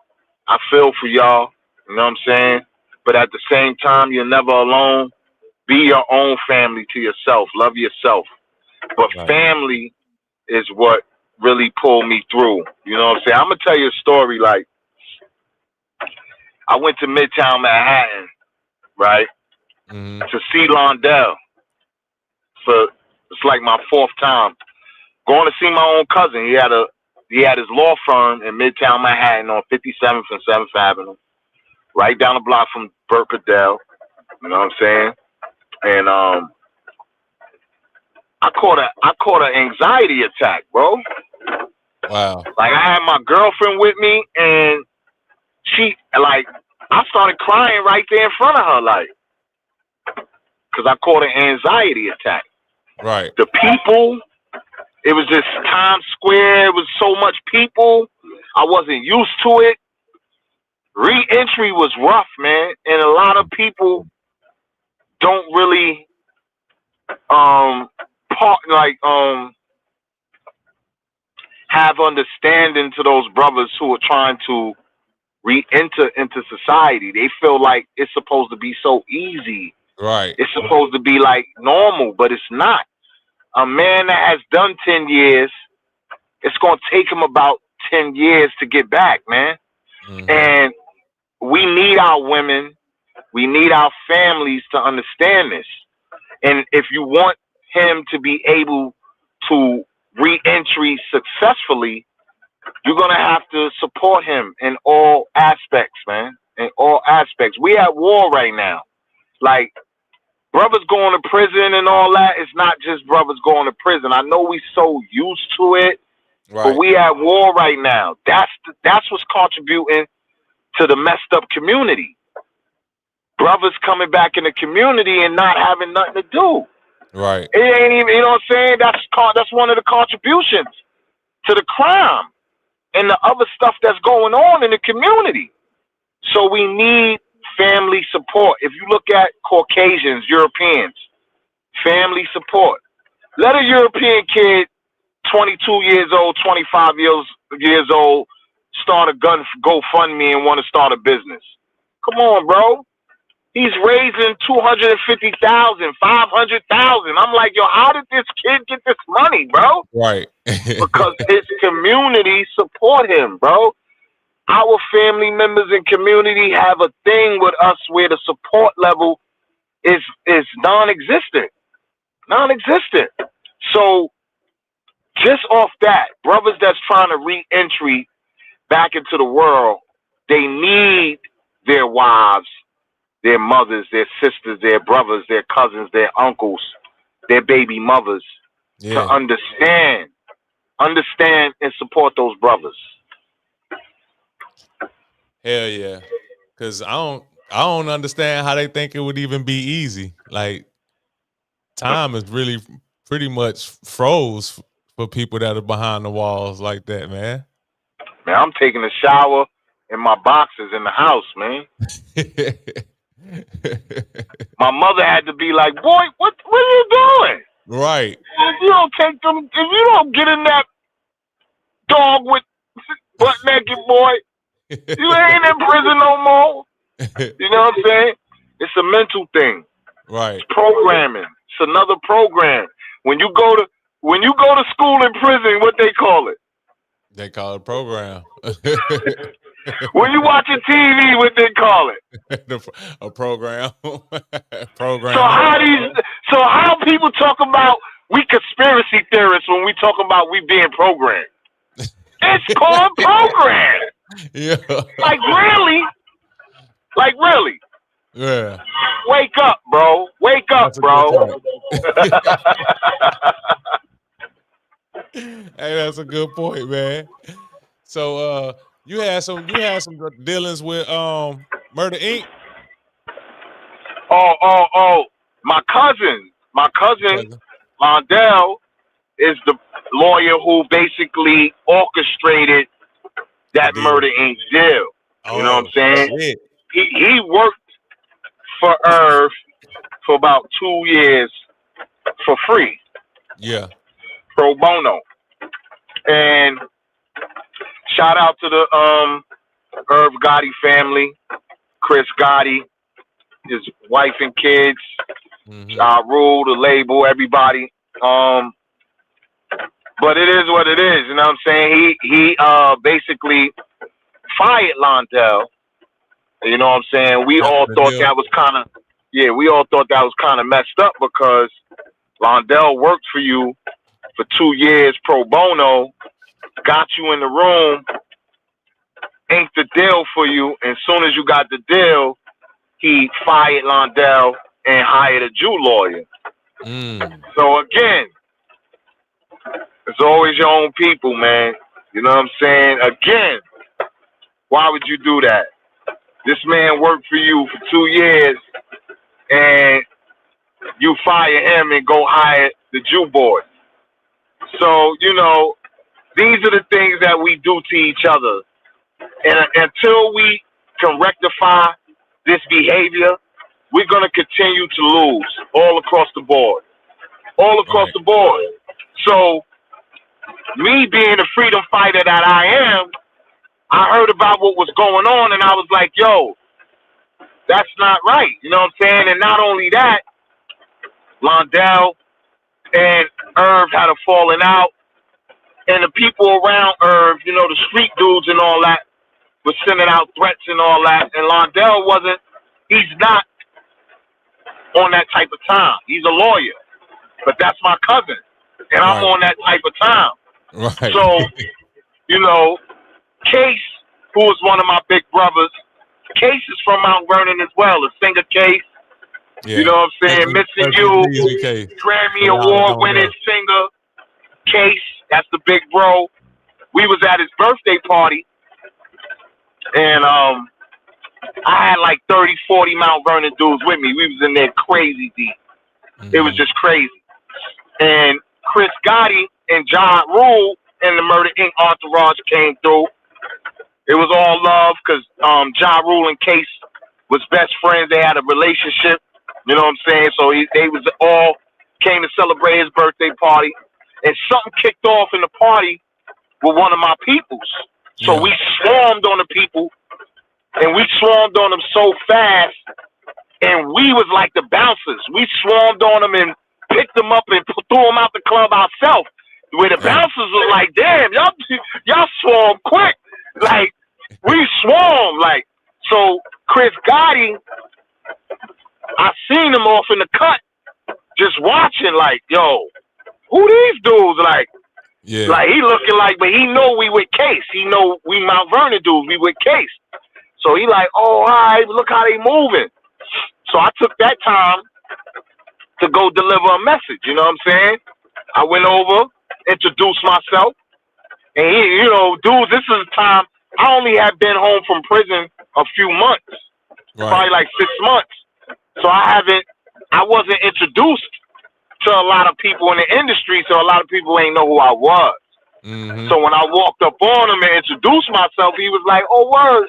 Speaker 2: I feel for y'all. You know what I'm saying? But at the same time, you're never alone. Be your own family to yourself. Love yourself. But family is what really pulled me through. You know what I'm saying? I'm going to tell you a story. Like, I went to Midtown Manhattan, right, to see Londell. So it's like my fourth time going to see my own cousin. He had his law firm in Midtown Manhattan on 57th and 7th Avenue, right down the block from Burt Padell. You know what I'm saying? And I caught an anxiety attack, bro.
Speaker 1: Wow.
Speaker 2: Like, I had my girlfriend with me, and I started crying right there in front of her, like, because I caught an anxiety attack.
Speaker 1: Right.
Speaker 2: The people, it was just Times Square. It was so much people. I wasn't used to it. Re-entry was rough, man, and a lot of people don't really have understanding to those brothers who are trying to re-enter into society. They feel like it's supposed to be so easy.
Speaker 1: Right.
Speaker 2: It's supposed to be like normal, but it's not. A man that has done 10 years, it's going to take him about 10 years to get back, man. And we need our women, we need our families to understand this. And if you want him to be able to re-entry successfully, you're going to have to support him in all aspects, man. In all aspects. We at war right now. Like, brothers going to prison and all that, it's not just brothers going to prison. I know we so used to it, but we at war right now. That's what's contributing to the messed up community. Brothers coming back in the community and not having nothing to do.
Speaker 1: Right.
Speaker 2: It ain't even, you know what I'm saying? That's one of the contributions to the crime and the other stuff that's going on in the community. So we need family support. If you look at Caucasians, Europeans, family support. Let a European kid, 22 years old, 25 years old, start a GoFundMe and want to start a business. Come on, bro. He's raising 250,000, 500,000. I'm like, yo, how did this kid get this money, bro?
Speaker 1: Right.
Speaker 2: Because his community support him, bro. Our family members and community have a thing with us where the support level is non-existent. Non-existent. So just off that, brothers that's trying to re-entry back into the world, they need their wives, their mothers, their sisters, their brothers, their cousins, their uncles, their baby mothers to understand and support those brothers.
Speaker 1: Hell yeah. Cause I don't understand how they think it would even be easy. Like, time is really pretty much froze for people that are behind the walls like that, man.
Speaker 2: Man, I'm taking a shower in my boxes in the house, man. My mother had to be like, boy, what are you doing?
Speaker 1: Right.
Speaker 2: If you don't take them, if you don't get in that dog with butt naked, boy, you ain't in prison no more. You know what I'm saying? It's a mental thing.
Speaker 1: Right.
Speaker 2: It's programming. It's another program. When you go to school in prison, what they call it?
Speaker 1: They call it program.
Speaker 2: When you watching TV, what they call it?
Speaker 1: A program.
Speaker 2: So how people talk about we conspiracy theorists when we talk about we being programmed? It's called program.
Speaker 1: Yeah.
Speaker 2: Like really? Like really?
Speaker 1: Yeah.
Speaker 2: Wake up, bro. Wake up, bro.
Speaker 1: Hey, that's a good point, man. So you had some dealings with Murder Inc.
Speaker 2: Oh. My cousin Londell is the lawyer who basically orchestrated that Murder Inc. deal. You know what I'm saying?
Speaker 1: Shit.
Speaker 2: He worked for Irv for about 2 years for free.
Speaker 1: Yeah.
Speaker 2: Pro bono. And shout out to the Irv Gotti family, Chris Gotti, his wife and kids, Rule, the label, everybody. But it is what it is, you know what I'm saying? He basically fired Londell. You know what I'm saying? We all thought that was kind of messed up because Londell worked for you for 2 years pro bono, got you in the room, inked the deal for you, and as soon as you got the deal, he fired Londell and hired a Jew lawyer. So again, it's always your own people, man. You know what I'm saying? Again, why would you do that? This man worked for you for 2 years, and you fire him and go hire the Jew boy. So, you know, these are the things that we do to each other. And until we can rectify this behavior, we're going to continue to lose all across the board. All across the board. So, me being the freedom fighter that I am, I heard about what was going on, and I was like, yo, that's not right. You know what I'm saying? And not only that, Londell and Irv had a falling out, and the people around Irv, you know, the street dudes and all that, was sending out threats and all that, and Londell he's not on that type of time. He's a lawyer, but that's my cousin, and I'm on that type of time.
Speaker 1: Right.
Speaker 2: So, you know, Case, who is one of my big brothers, Case is from Mount Vernon as well, a singer Case. Yeah. You know what I'm saying? Missing You, Grammy Award winning singer Case, that's the big bro. We was at his birthday party, and I had like 30, 40 Mount Vernon dudes with me. We was in there crazy deep. It was just crazy. And Chris Gotti and John Rule and the Murder Inc. entourage came through. It was all love because Ja Rule and Case was best friends. They had a relationship. You know what I'm saying? So they was all came to celebrate his birthday party. And something kicked off in the party with one of my peoples. So we swarmed on the people, and we swarmed on them so fast, and we was like the bouncers. We swarmed on them and picked them up and threw them out the club ourselves. Where the bouncers was like, damn, y'all swarm quick. Like, we swarm. Like, so Chris Gotti, I seen him off in the cut, just watching, like, yo, who these dudes? Like, like he looking like, but he know we with Case. He know we Mount Vernon dudes, we with Case. So he like, oh, all right, look how they moving. So I took that time to go deliver a message, you know what I'm saying? I went over, introduced myself, and he, you know, dudes, this is the time, I only had been home from prison a few months, probably like 6 months. So I wasn't introduced to a lot of people in the industry, so a lot of people ain't know who I was.
Speaker 1: Mm-hmm.
Speaker 2: So when I walked up on him and introduced myself, he was like, "Oh word,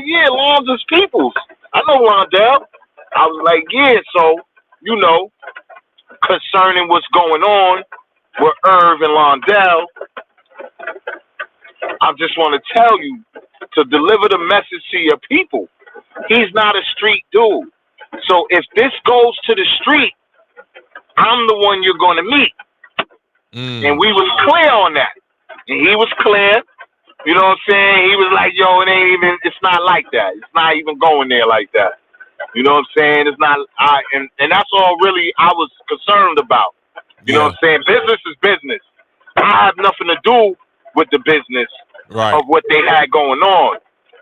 Speaker 2: yeah, Lonzo's peoples. I know Londell." I was like, "Yeah." So concerning what's going on with Irv and Londell, I just want to tell you to deliver the message to your people. He's not a street dude. So if this goes to the street, I'm the one you're going to meet. And we was clear on that. And he was clear. You know what I'm saying? He was like, "Yo, it's not like that. It's not even going there like that." You know what I'm saying? It's not, and that's all really I was concerned about. You know what I'm saying? Business is business. I have nothing to do with the business of what they had going on.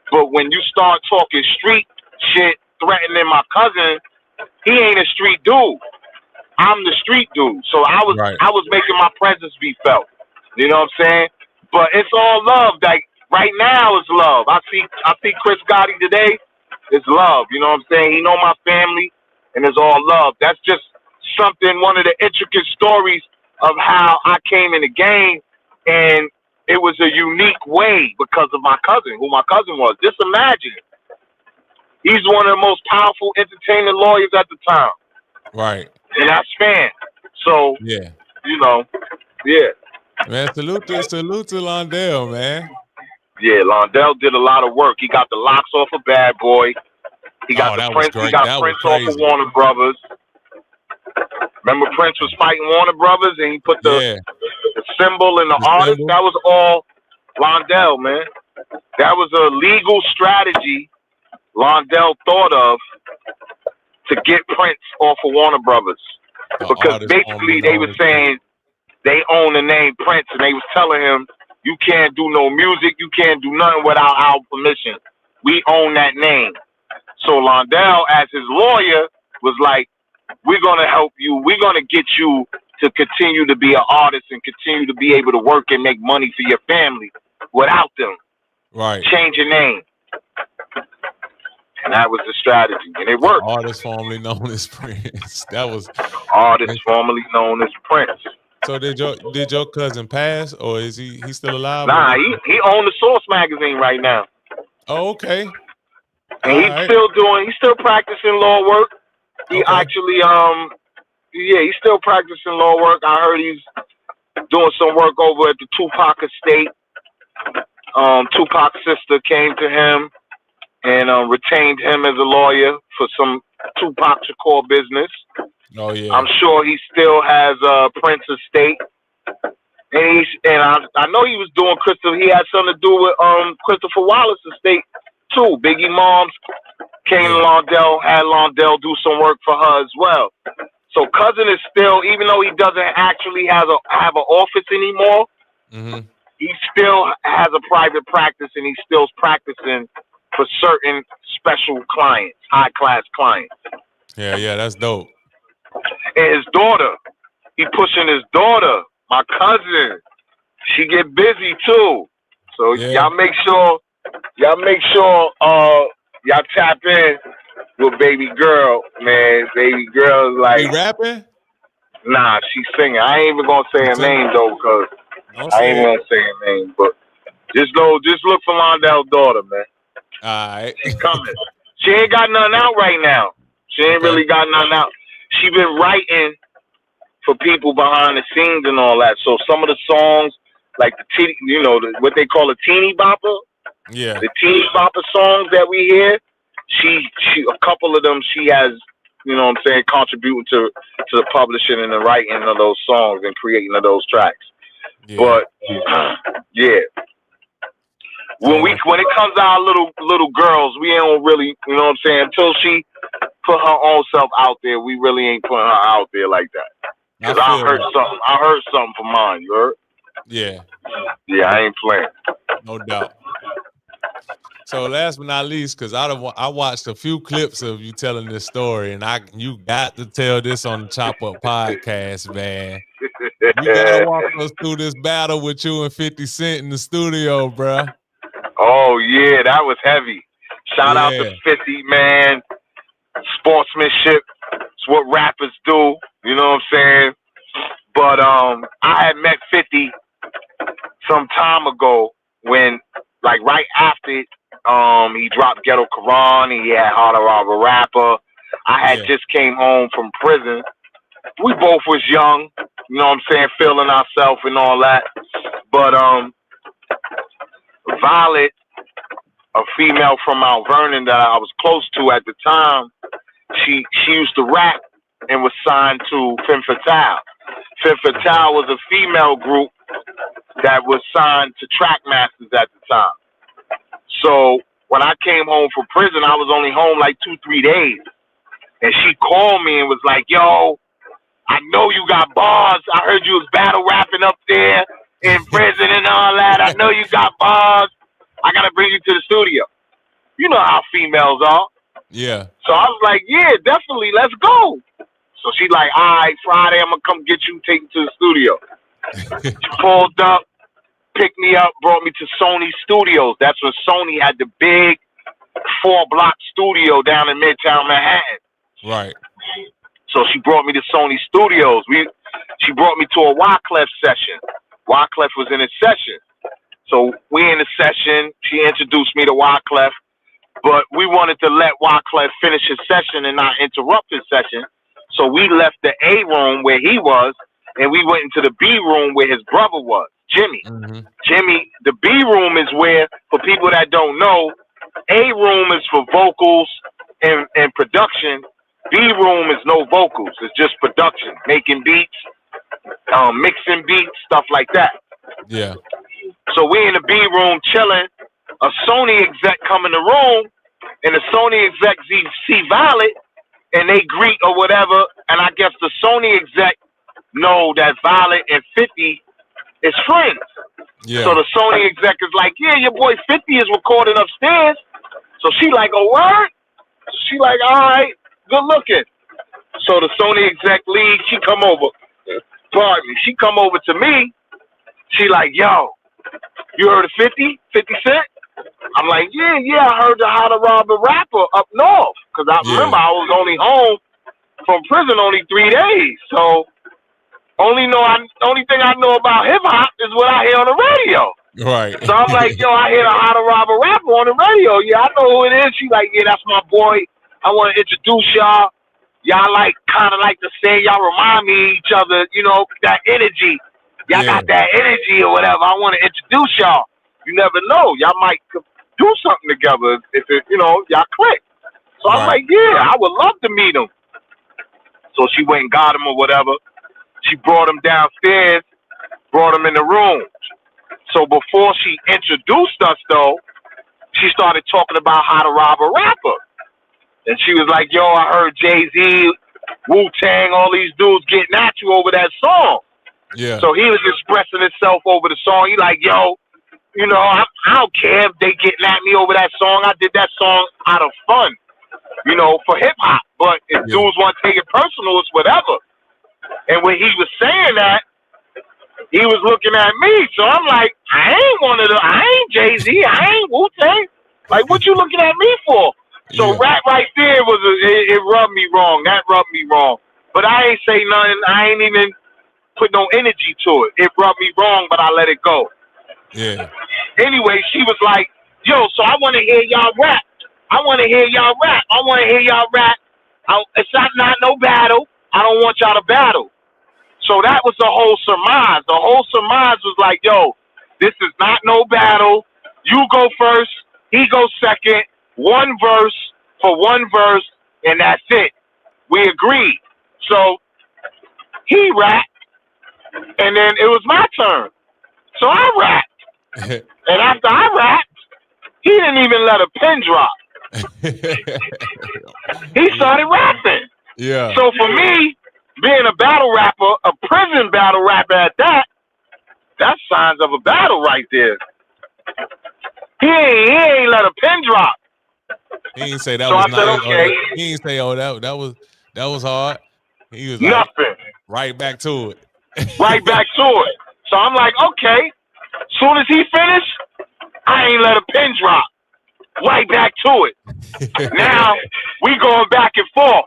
Speaker 2: But when you start talking street shit, threatening my cousin, he ain't a street dude. I'm the street dude. So I was making my presence be felt. You know what I'm saying? But it's all love. Like right now it's love. I see Chris Gotti today. It's love. You know what I'm saying? He know my family and it's all love. That's just something, one of the intricate stories of how I came in the game, and it was a unique way because of my cousin, who my cousin was. Just imagine. He's one of the most powerful entertainment lawyers at the time.
Speaker 1: Right.
Speaker 2: And that's fan. So
Speaker 1: yeah. Man, salute to Londell, man.
Speaker 2: Yeah, Londell did a lot of work. He got the locks off of Bad Boy. He got the Prince. He got Prince off of Warner Brothers. Remember, Prince was fighting Warner Brothers, and he put the symbol and the artist. That was all Londell, man. That was a legal strategy Londell thought of to get Prince off of Warner Brothers, because basically they were saying they own the name Prince, and they was telling him, "You can't do no music, you can't do nothing without our permission. We own that name." So Londell, as his lawyer, was like, "We're gonna help you. We're gonna get you to continue to be an artist and continue to be able to work and make money for your family without them.
Speaker 1: Right.
Speaker 2: Change your name." And that was the strategy, and it worked.
Speaker 1: Artist formerly known as Prince. That was
Speaker 2: artist formerly known as Prince.
Speaker 1: So did your cousin pass, or is he still alive?
Speaker 2: Nah, he owned the Source magazine right now.
Speaker 1: Oh, okay.
Speaker 2: And he's still practicing law work. He actually he's still practicing law work. I heard he's doing some work over at the Tupac estate. Tupac's sister came to him and retained him as a lawyer for some Tupac Shakur business.
Speaker 1: Oh yeah.
Speaker 2: I'm sure he still has Prince estate. And I know he was doing He had something to do with Christopher Wallace estate too. Biggie Mom's came to Londell, had Londell do some work for her as well. So cousin is still, even though he doesn't actually have an office anymore, he still has a private practice, and he's still practicing for certain special clients, high class clients.
Speaker 1: Yeah, that's dope.
Speaker 2: And his daughter, he pushing his daughter, my cousin. She get busy too. So y'all make sure y'all tap in with baby girl, man. Baby girl is like,
Speaker 1: she rapping?
Speaker 2: Nah, she's singing. I ain't even gonna say her name though, because I ain't gonna say her name. But just look for Londell's daughter, man.
Speaker 1: Alright.
Speaker 2: She's coming. She ain't got nothing out right now. She ain't really got nothing out. She been writing for people behind the scenes and all that. So some of the songs, like what they call a teeny bopper.
Speaker 1: Yeah.
Speaker 2: The teeny bopper songs that we hear, she a couple of them she has, contributing to the publishing and the writing of those songs and creating of those tracks.
Speaker 1: Yeah.
Speaker 2: But when it comes to our little girls, we don't really, until she put her own self out there, we really ain't putting her out there like that. Cause I heard something for mine. You heard?
Speaker 1: Yeah.
Speaker 2: Yeah, I ain't playing.
Speaker 1: No doubt. So last but not least, because I watched a few clips of you telling this story, and you got to tell this on the Chop Up podcast, man. You gotta walk us through this battle with you and 50 Cent in the studio, bruh.
Speaker 2: Oh yeah, that was heavy. Shout out to 50, man. Sportsmanship. It's what rappers do. You know what I'm saying? But I had met 50 some time ago when, like, right after he dropped Ghetto Quran, he had Harder Robber Rapper. I had
Speaker 1: Yeah.
Speaker 2: just came home from prison. We both was young, you know what I'm saying, feeling ourselves and all that. But Violet, a female from Mount Vernon that I was close to at the time, she used to rap and was signed to Femme Fatale. Femme Fatale was a female group that was signed to Trackmasters at the time. So when I came home from prison, I was only home like 2-3 days. And she called me and was like, yo, I know you got bars. I heard you was battle rapping up there in prison and all that. I know you got bars. I got to bring you to the studio. You know how females are.
Speaker 1: Yeah.
Speaker 2: So I was like, yeah, definitely, let's go. So she like, all right, Friday, I'm going to come get you, take you to the studio. She pulled up, picked me up, brought me to Sony Studios. That's when Sony had the big 4-block studio down in Midtown Manhattan.
Speaker 1: Right.
Speaker 2: So she brought me to Sony Studios. She brought me to a Wyclef session. Wyclef was in a session. So we in a session. She introduced me to Wyclef. But we wanted to let Wyclef finish his session and not interrupt his session. So we left the A room where he was, and we went into the B room where his brother was, Jimmy.
Speaker 1: Mm-hmm.
Speaker 2: Jimmy, the B room is where, for people that don't know, A room is for vocals and production. B room is no vocals. It's just production, making beats, mixing beats, stuff like that.
Speaker 1: Yeah.
Speaker 2: So we in the B room chilling. A Sony exec come in the room, and the Sony exec see Violet, and they greet or whatever. And I guess the Sony exec know that Violet and 50 is friends.
Speaker 1: Yeah.
Speaker 2: So the Sony exec is like, yeah, your boy 50 is recording upstairs. So she like, oh, word? She like, all right, good looking. So the Sony exec league, she come over. Pardon me. She come over to me. She like, yo, you heard of 50? 50 Cent? I'm like, yeah, I heard the How to Rob a Rapper up north. Because I remember I was only home from prison only 3 days. So only thing I know about hip hop is what I hear on the radio.
Speaker 1: Right.
Speaker 2: So I'm like, yo, I hear the How to Rob a Rapper on the radio. Yeah, I know who it is. She like, yeah, that's my boy. I want to introduce y'all. Y'all kind of like to say, y'all remind me of each other, you know, that energy. Y'all got that energy or whatever. I want to introduce y'all. You never know. Y'all might do something together if it, you know, y'all click. So I'm like, yeah, I would love to meet him. So she went and got him or whatever. She brought him downstairs, brought him in the room. So before she introduced us, though, she started talking about How to Rob a Rapper. And she was like, yo, I heard Jay-Z, Wu-Tang, all these dudes getting at you over that song.
Speaker 1: Yeah.
Speaker 2: So he was expressing himself over the song. He like, yo, you know, I don't care if they getting at me over that song. I did that song out of fun, you know, for hip-hop. But if dudes want to take it personal, it's whatever. And when he was saying that, he was looking at me. So I'm like, I ain't Jay-Z. I ain't Wu-Tang. Like, what you looking at me for? So rap right there it rubbed me wrong. That rubbed me wrong. But I ain't say nothing. I ain't even put no energy to it. It rubbed me wrong, but I let it go.
Speaker 1: Yeah.
Speaker 2: Anyway, she was like, yo, so I want to hear y'all rap. I want to hear y'all rap. I want to hear y'all rap. It's not no battle. I don't want y'all to battle. So that was the whole surmise. The whole surmise was like, yo, this is not no battle. You go first. He goes second. One verse for one verse, and that's it. We agreed. So he rapped, and then it was my turn. So I rapped. And after I rapped, he didn't even let a pin drop. He started rapping.
Speaker 1: Yeah.
Speaker 2: So for me, being a battle rapper, a prison battle rapper at that, that's signs of a battle right there. He ain't let a pin drop.
Speaker 1: He didn't say that
Speaker 2: so
Speaker 1: was
Speaker 2: I said,
Speaker 1: nice.
Speaker 2: okay.
Speaker 1: He didn't say, oh, that was hard. He was like,
Speaker 2: nothing.
Speaker 1: Right back to it.
Speaker 2: Right back to it. So I'm like, okay. Soon as he finished, I ain't let a pin drop. Right back to it. Now we going back and forth,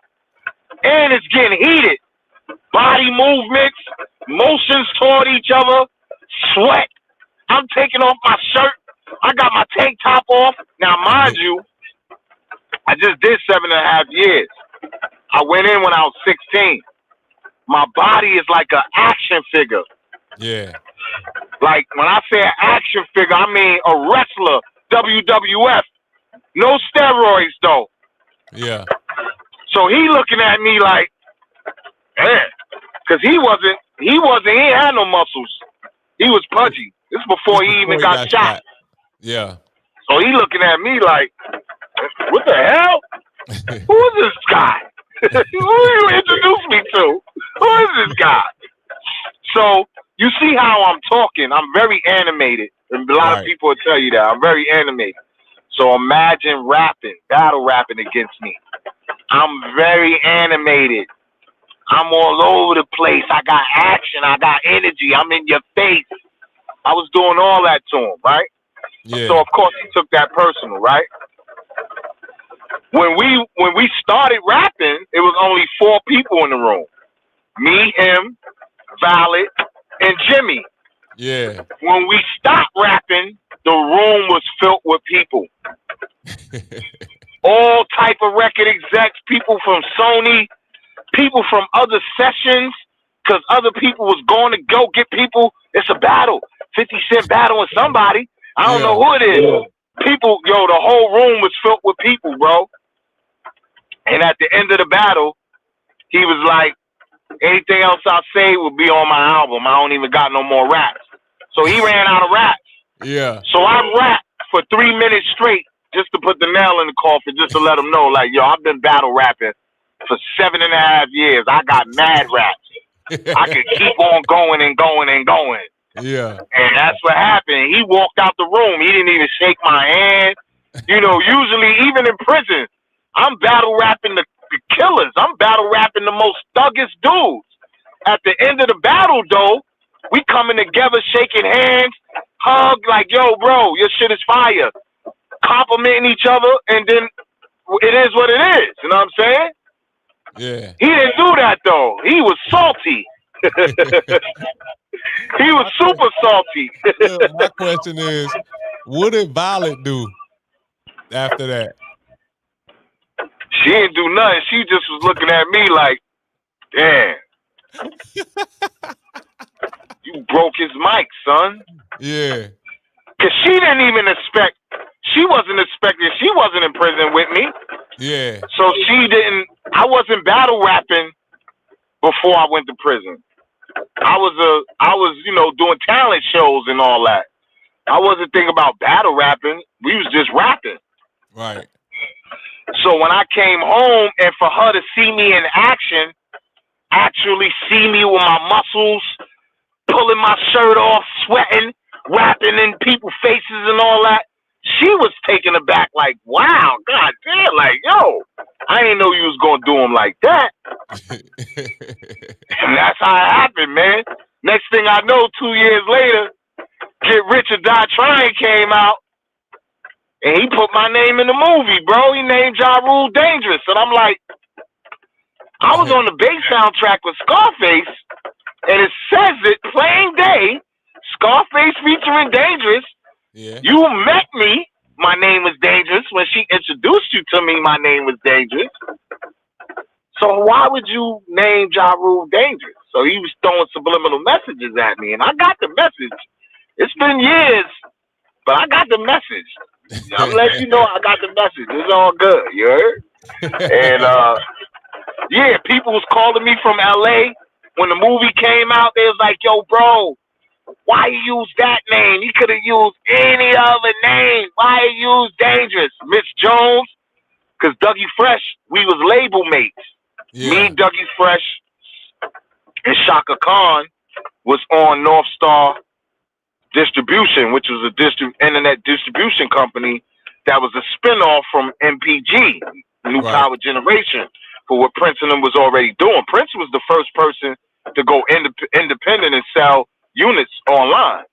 Speaker 2: and it's getting heated. Body movements, motions toward each other, sweat I'm taking off my shirt. I got my tank top off. Now, mind you, I just did 7.5 years. I went in when I was 16. My body is like an action figure.
Speaker 1: Yeah.
Speaker 2: Like, when I say an action figure, I mean a wrestler, WWF. No steroids, though.
Speaker 1: Yeah.
Speaker 2: So he looking at me like, man, because he ain't had no muscles. He was pudgy. This is before he even got shot.
Speaker 1: Yeah.
Speaker 2: So he looking at me like, what the hell? Who is this guy? Who you introduce me to? Who is this guy? So you see how I'm talking. I'm very animated. And a lot of people will tell you that. I'm very animated. So imagine battle rapping against me. I'm very animated. I'm all over the place. I got action. I got energy. I'm in your face. I was doing all that to him, right?
Speaker 1: Yeah.
Speaker 2: So of course he took that personal, right? When we started rapping, it was only 4 people in the room. Me, him, Valid, and Jimmy.
Speaker 1: Yeah.
Speaker 2: When we stopped rapping, the room was filled with people. All type of record execs, people from Sony, people from other sessions, because other people was going to go get people. It's a battle. 50 Cent battling somebody. I don't know who it is. People, the whole room was filled with people, bro. And at the end of the battle, he was like, anything else I say will be on my album. I don't even got no more raps. So he ran out of raps.
Speaker 1: Yeah.
Speaker 2: So I rapped for 3 minutes straight just to put the nail in the coffin, just to let him know, like, yo, I've been battle rapping for 7.5 years. I got mad raps. I can keep on going and going and going.
Speaker 1: Yeah.
Speaker 2: And that's what happened. He walked out the room. He didn't even shake my hand. Usually, even in prison, I'm battle rapping the killers. I'm battle rapping the most thuggish dudes. At the end of the battle, though, we coming together, shaking hands, hug, like, yo, bro, your shit is fire. Complimenting each other, and then it is what it is. You know what I'm saying?
Speaker 1: Yeah.
Speaker 2: He didn't do that, though. He was salty. He was super salty.
Speaker 1: Look, my question is, what did Violet do after that?
Speaker 2: She didn't do nothing. She just was looking at me like, damn. You broke his mic, son.
Speaker 1: Yeah.
Speaker 2: Because she didn't even expect. She wasn't expecting. She wasn't in prison with me.
Speaker 1: Yeah.
Speaker 2: So she didn't. I wasn't battle rapping before I went to prison. I was doing talent shows and all that. I wasn't thinking about battle rapping. We was just rapping.
Speaker 1: Right.
Speaker 2: So when I came home, and for her to see me in action, actually see me with my muscles, pulling my shirt off, sweating, rapping in people's faces and all that, she was taken aback like, wow, god damn, like, yo, I didn't know you was gonna do him like that. And that's how it happened, man. Next thing I know, 2 years later, Get Rich or Die Trying came out, and he put my name in the movie, bro. He named Ja Rule Dangerous. And I'm like, I was on the bass soundtrack with Scarface, and it says it plain day, Scarface featuring Dangerous.
Speaker 1: Yeah.
Speaker 2: You met me, my name was Dangerous. When she introduced you to me, my name was Dangerous. So why would you name Ja Rule Dangerous? So he was throwing subliminal messages at me, and I got the message. It's been years, but I got the message. I'm letting you know I got the message. It's all good, you heard? And yeah, people was calling me from LA when the movie came out. They was like, yo, bro, why you use that name? You could have used any other name. Why you use Dangerous? Mitch Jones, because Dougie Fresh, we was label mates.
Speaker 1: Yeah.
Speaker 2: Me, Dougie Fresh, and Shaka Khan was on North Star Distribution, which was a internet distribution company that was a spinoff from MPG, New Power Generation, for what Prince and them was already doing. Prince was the first person to go independent and sell units online.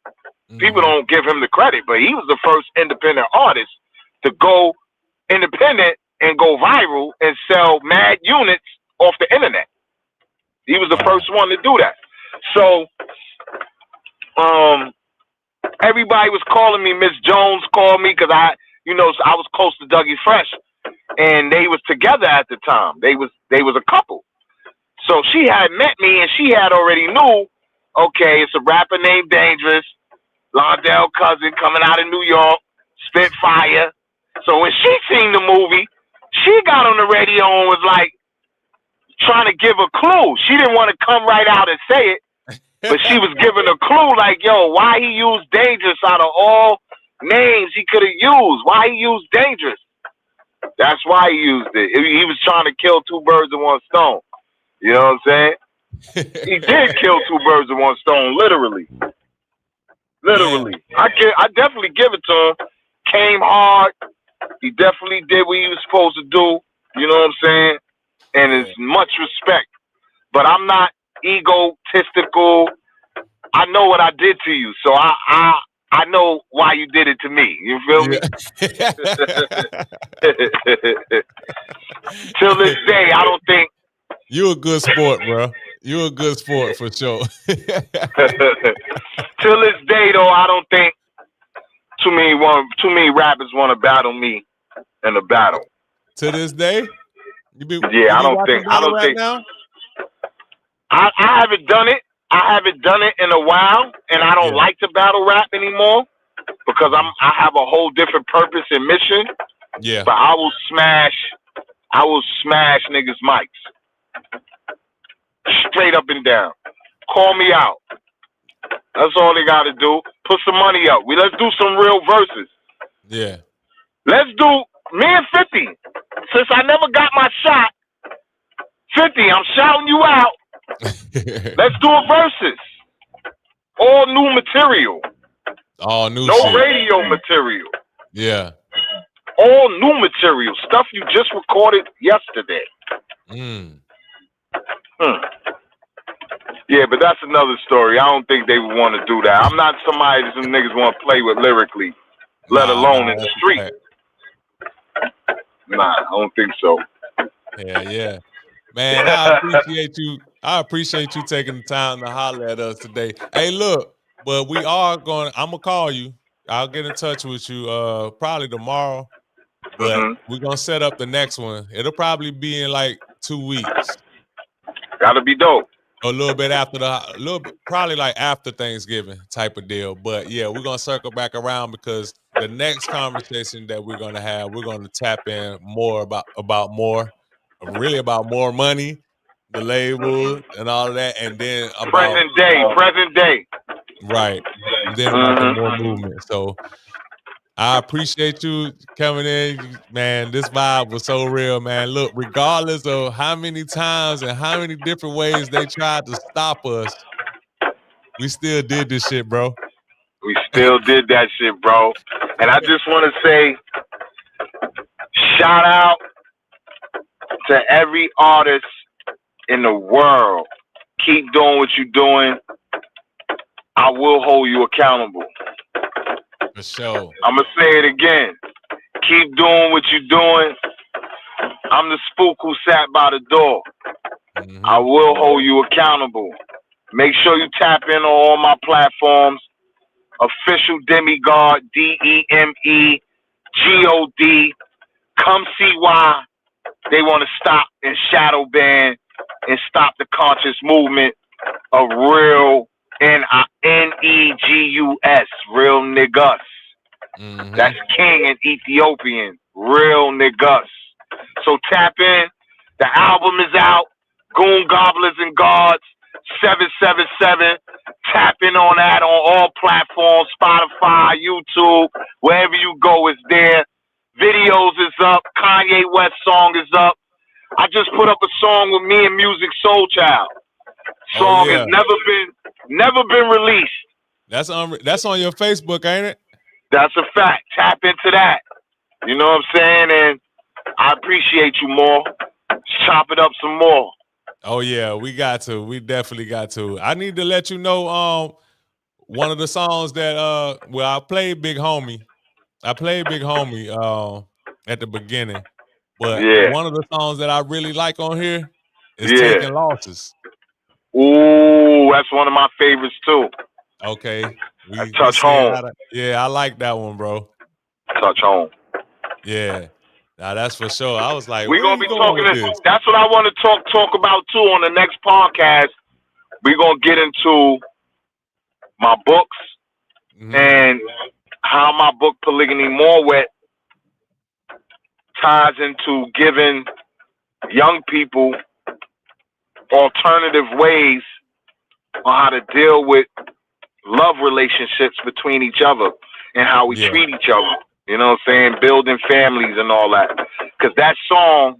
Speaker 2: Mm-hmm. People don't give him the credit, but he was the first independent artist to go independent and go viral and sell mad units off the internet. He was the first one to do that. So, Everybody was calling me. Miss Jones called me because I was close to Dougie Fresh, and they was together at the time. They was a couple. So she had met me, and she had already knew. Okay, it's a rapper named Dangerous, Londell cousin coming out of New York, spit fire. So when she seen the movie, she got on the radio and was like trying to give a clue. She didn't want to come right out and say it, but she was giving a clue like, yo, why he used Dangerous out of all names he could have used? Why he used Dangerous? That's why he used it. He was trying to kill two birds with one stone. You know what I'm saying? He did kill two birds with one stone, literally. Literally. Man. I definitely give it to him. Came hard. He definitely did what he was supposed to do. You know what I'm saying? And it's much respect. But I'm not egotistical. I know what I did to you, so I know why you did it to me. You feel me? Till this day, I don't think
Speaker 1: you a good sport, bro. You a good sport for sure.
Speaker 2: Till this day, though, I don't think too many rappers want to battle me in a battle.
Speaker 1: To this day,
Speaker 2: I don't think.
Speaker 1: Now?
Speaker 2: I haven't done it. I haven't done it in a while, and I don't like to battle rap anymore because I have a whole different purpose and mission.
Speaker 1: Yeah.
Speaker 2: But I will smash niggas' mics. Straight up and down. Call me out. That's all they gotta do. Put some money up. Let's do some real verses.
Speaker 1: Yeah.
Speaker 2: Let's do me and 50. Since I never got my shot, 50, I'm shouting you out. Let's do a versus. All new material.
Speaker 1: All new
Speaker 2: No
Speaker 1: shit.
Speaker 2: radio material.
Speaker 1: Yeah.
Speaker 2: All new material. Stuff you just recorded yesterday. Yeah, but that's another story. I don't think they would want to do that. I'm not somebody that some niggas want to play with lyrically, let alone in the street. Nah, I don't think so.
Speaker 1: Yeah. Man, I appreciate you taking the time to holler at us today. Hey, look, but I'm gonna call you. I'll get in touch with you probably tomorrow. But we're gonna set up the next one. It'll probably be in like 2 weeks.
Speaker 2: Gotta be dope.
Speaker 1: A little bit after probably like after Thanksgiving type of deal. But yeah, we're gonna circle back around because the next conversation that we're gonna have, we're gonna tap in more about more money, the label and all of that, and then about
Speaker 2: present day.
Speaker 1: Right. And then about the more movement. So I appreciate you coming in, man. This vibe was so real, man. Look, regardless of how many times and how many different ways they tried to stop us, we still did this shit, bro.
Speaker 2: We still did that shit, bro. And I just want to say, shout out to every artist in the world. Keep doing what you're doing. I will hold you accountable.
Speaker 1: For sure.
Speaker 2: I'm going to say it again. Keep doing what you're doing. I'm the spook who sat by the door. I will hold you accountable. Make sure you tap in on all my platforms. Official Demigod, DEMEGOD. Come see why they want to stop and shadow ban and stop the conscious movement of real NEGUS, real niggas. That's King in Ethiopian, real niggas. So tap in. The album is out. Goon Gobblers and Gods, 777. Tap in on that on all platforms, Spotify, YouTube, wherever you go, it's there. Videos is up. Kanye West song is up. I just put up a song with me and Music Soul Child. Song has never been released.
Speaker 1: That's on your Facebook, ain't it?
Speaker 2: That's a fact. Tap into that. You know what I'm saying? And I appreciate you more. Chop it up some more.
Speaker 1: Oh yeah, we got to. We definitely got to. I need to let you know one of the songs that I played Big Homie. At the beginning. But one of the songs that I really like on here is Taking Losses.
Speaker 2: Ooh, that's one of my favorites too.
Speaker 1: Okay. We
Speaker 2: Touch
Speaker 1: seeing
Speaker 2: home.
Speaker 1: how to, yeah, I like that one, bro.
Speaker 2: Touch home.
Speaker 1: Yeah. Now that's for sure. I was like,
Speaker 2: We're
Speaker 1: where
Speaker 2: gonna
Speaker 1: you
Speaker 2: be
Speaker 1: going
Speaker 2: talking.
Speaker 1: with this?
Speaker 2: That's what I want to talk about too on the next podcast. We're gonna get into my books and how my book Polygamy More Wet ties into giving young people alternative ways on how to deal with love relationships between each other and how we treat each other. You know what I'm saying? Building families and all that. Because that song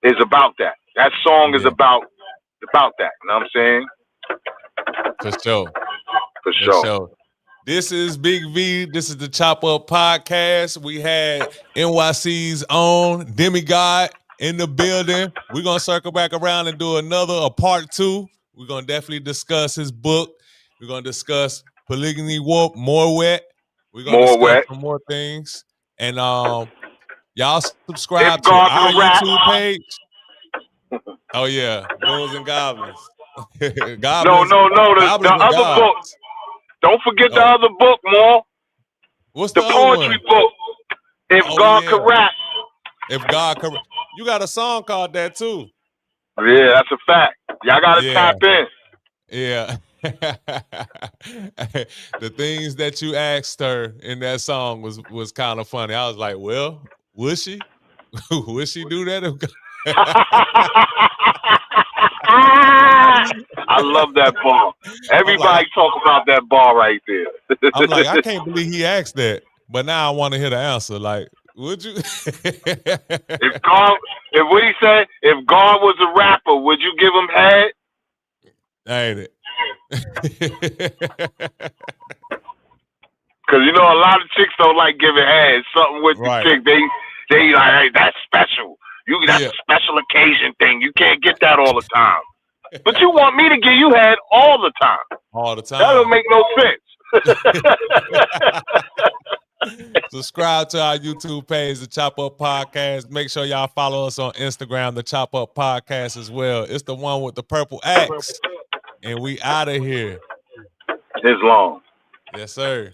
Speaker 2: is about that. That song is about that. You know what I'm saying?
Speaker 1: For sure.
Speaker 2: For sure.
Speaker 1: This is Big V. This is the Chop Up Podcast. We had NYC's own DEMEGOD in the building. We're going to circle back around and do a part 2. We're going to definitely discuss his book. We're going to discuss Polygamy More Wet. We're going to discuss some more things. And y'all subscribe to our YouTube page. Oh, yeah. Ghouls and Goblins. Goblins.
Speaker 2: No.
Speaker 1: Goblins
Speaker 2: The
Speaker 1: with
Speaker 2: other
Speaker 1: gods.
Speaker 2: book. Don't forget the other book, More.
Speaker 1: What's
Speaker 2: the
Speaker 1: other
Speaker 2: poetry
Speaker 1: one?
Speaker 2: book? If God could rap.
Speaker 1: If God could, you got a song called that too.
Speaker 2: Yeah, that's a fact. Y'all gotta tap in.
Speaker 1: Yeah. The things that you asked her in that song was kind of funny. I was like, well, would she? Would she do that?
Speaker 2: I love that bar. Everybody talk about that bar right there.
Speaker 1: I'm like, I can't believe he asked that. But now I want to hear the answer. Like, would you?
Speaker 2: If what he said, if God was a rapper, would you give him head?
Speaker 1: Ain't it?
Speaker 2: Because you know a lot of chicks don't like giving head. Something with the chick, they like, hey, that's special. That's a special occasion thing. You can't get that all the time. But you want me to give you head all the time.
Speaker 1: All the time.
Speaker 2: That don't make no sense.
Speaker 1: Subscribe to our YouTube page, the Chop Up Podcast. Make sure y'all follow us on Instagram, the Chop Up Podcast as well. It's the one with the purple axe. And we out of here.
Speaker 2: Islam.
Speaker 1: Yes, sir.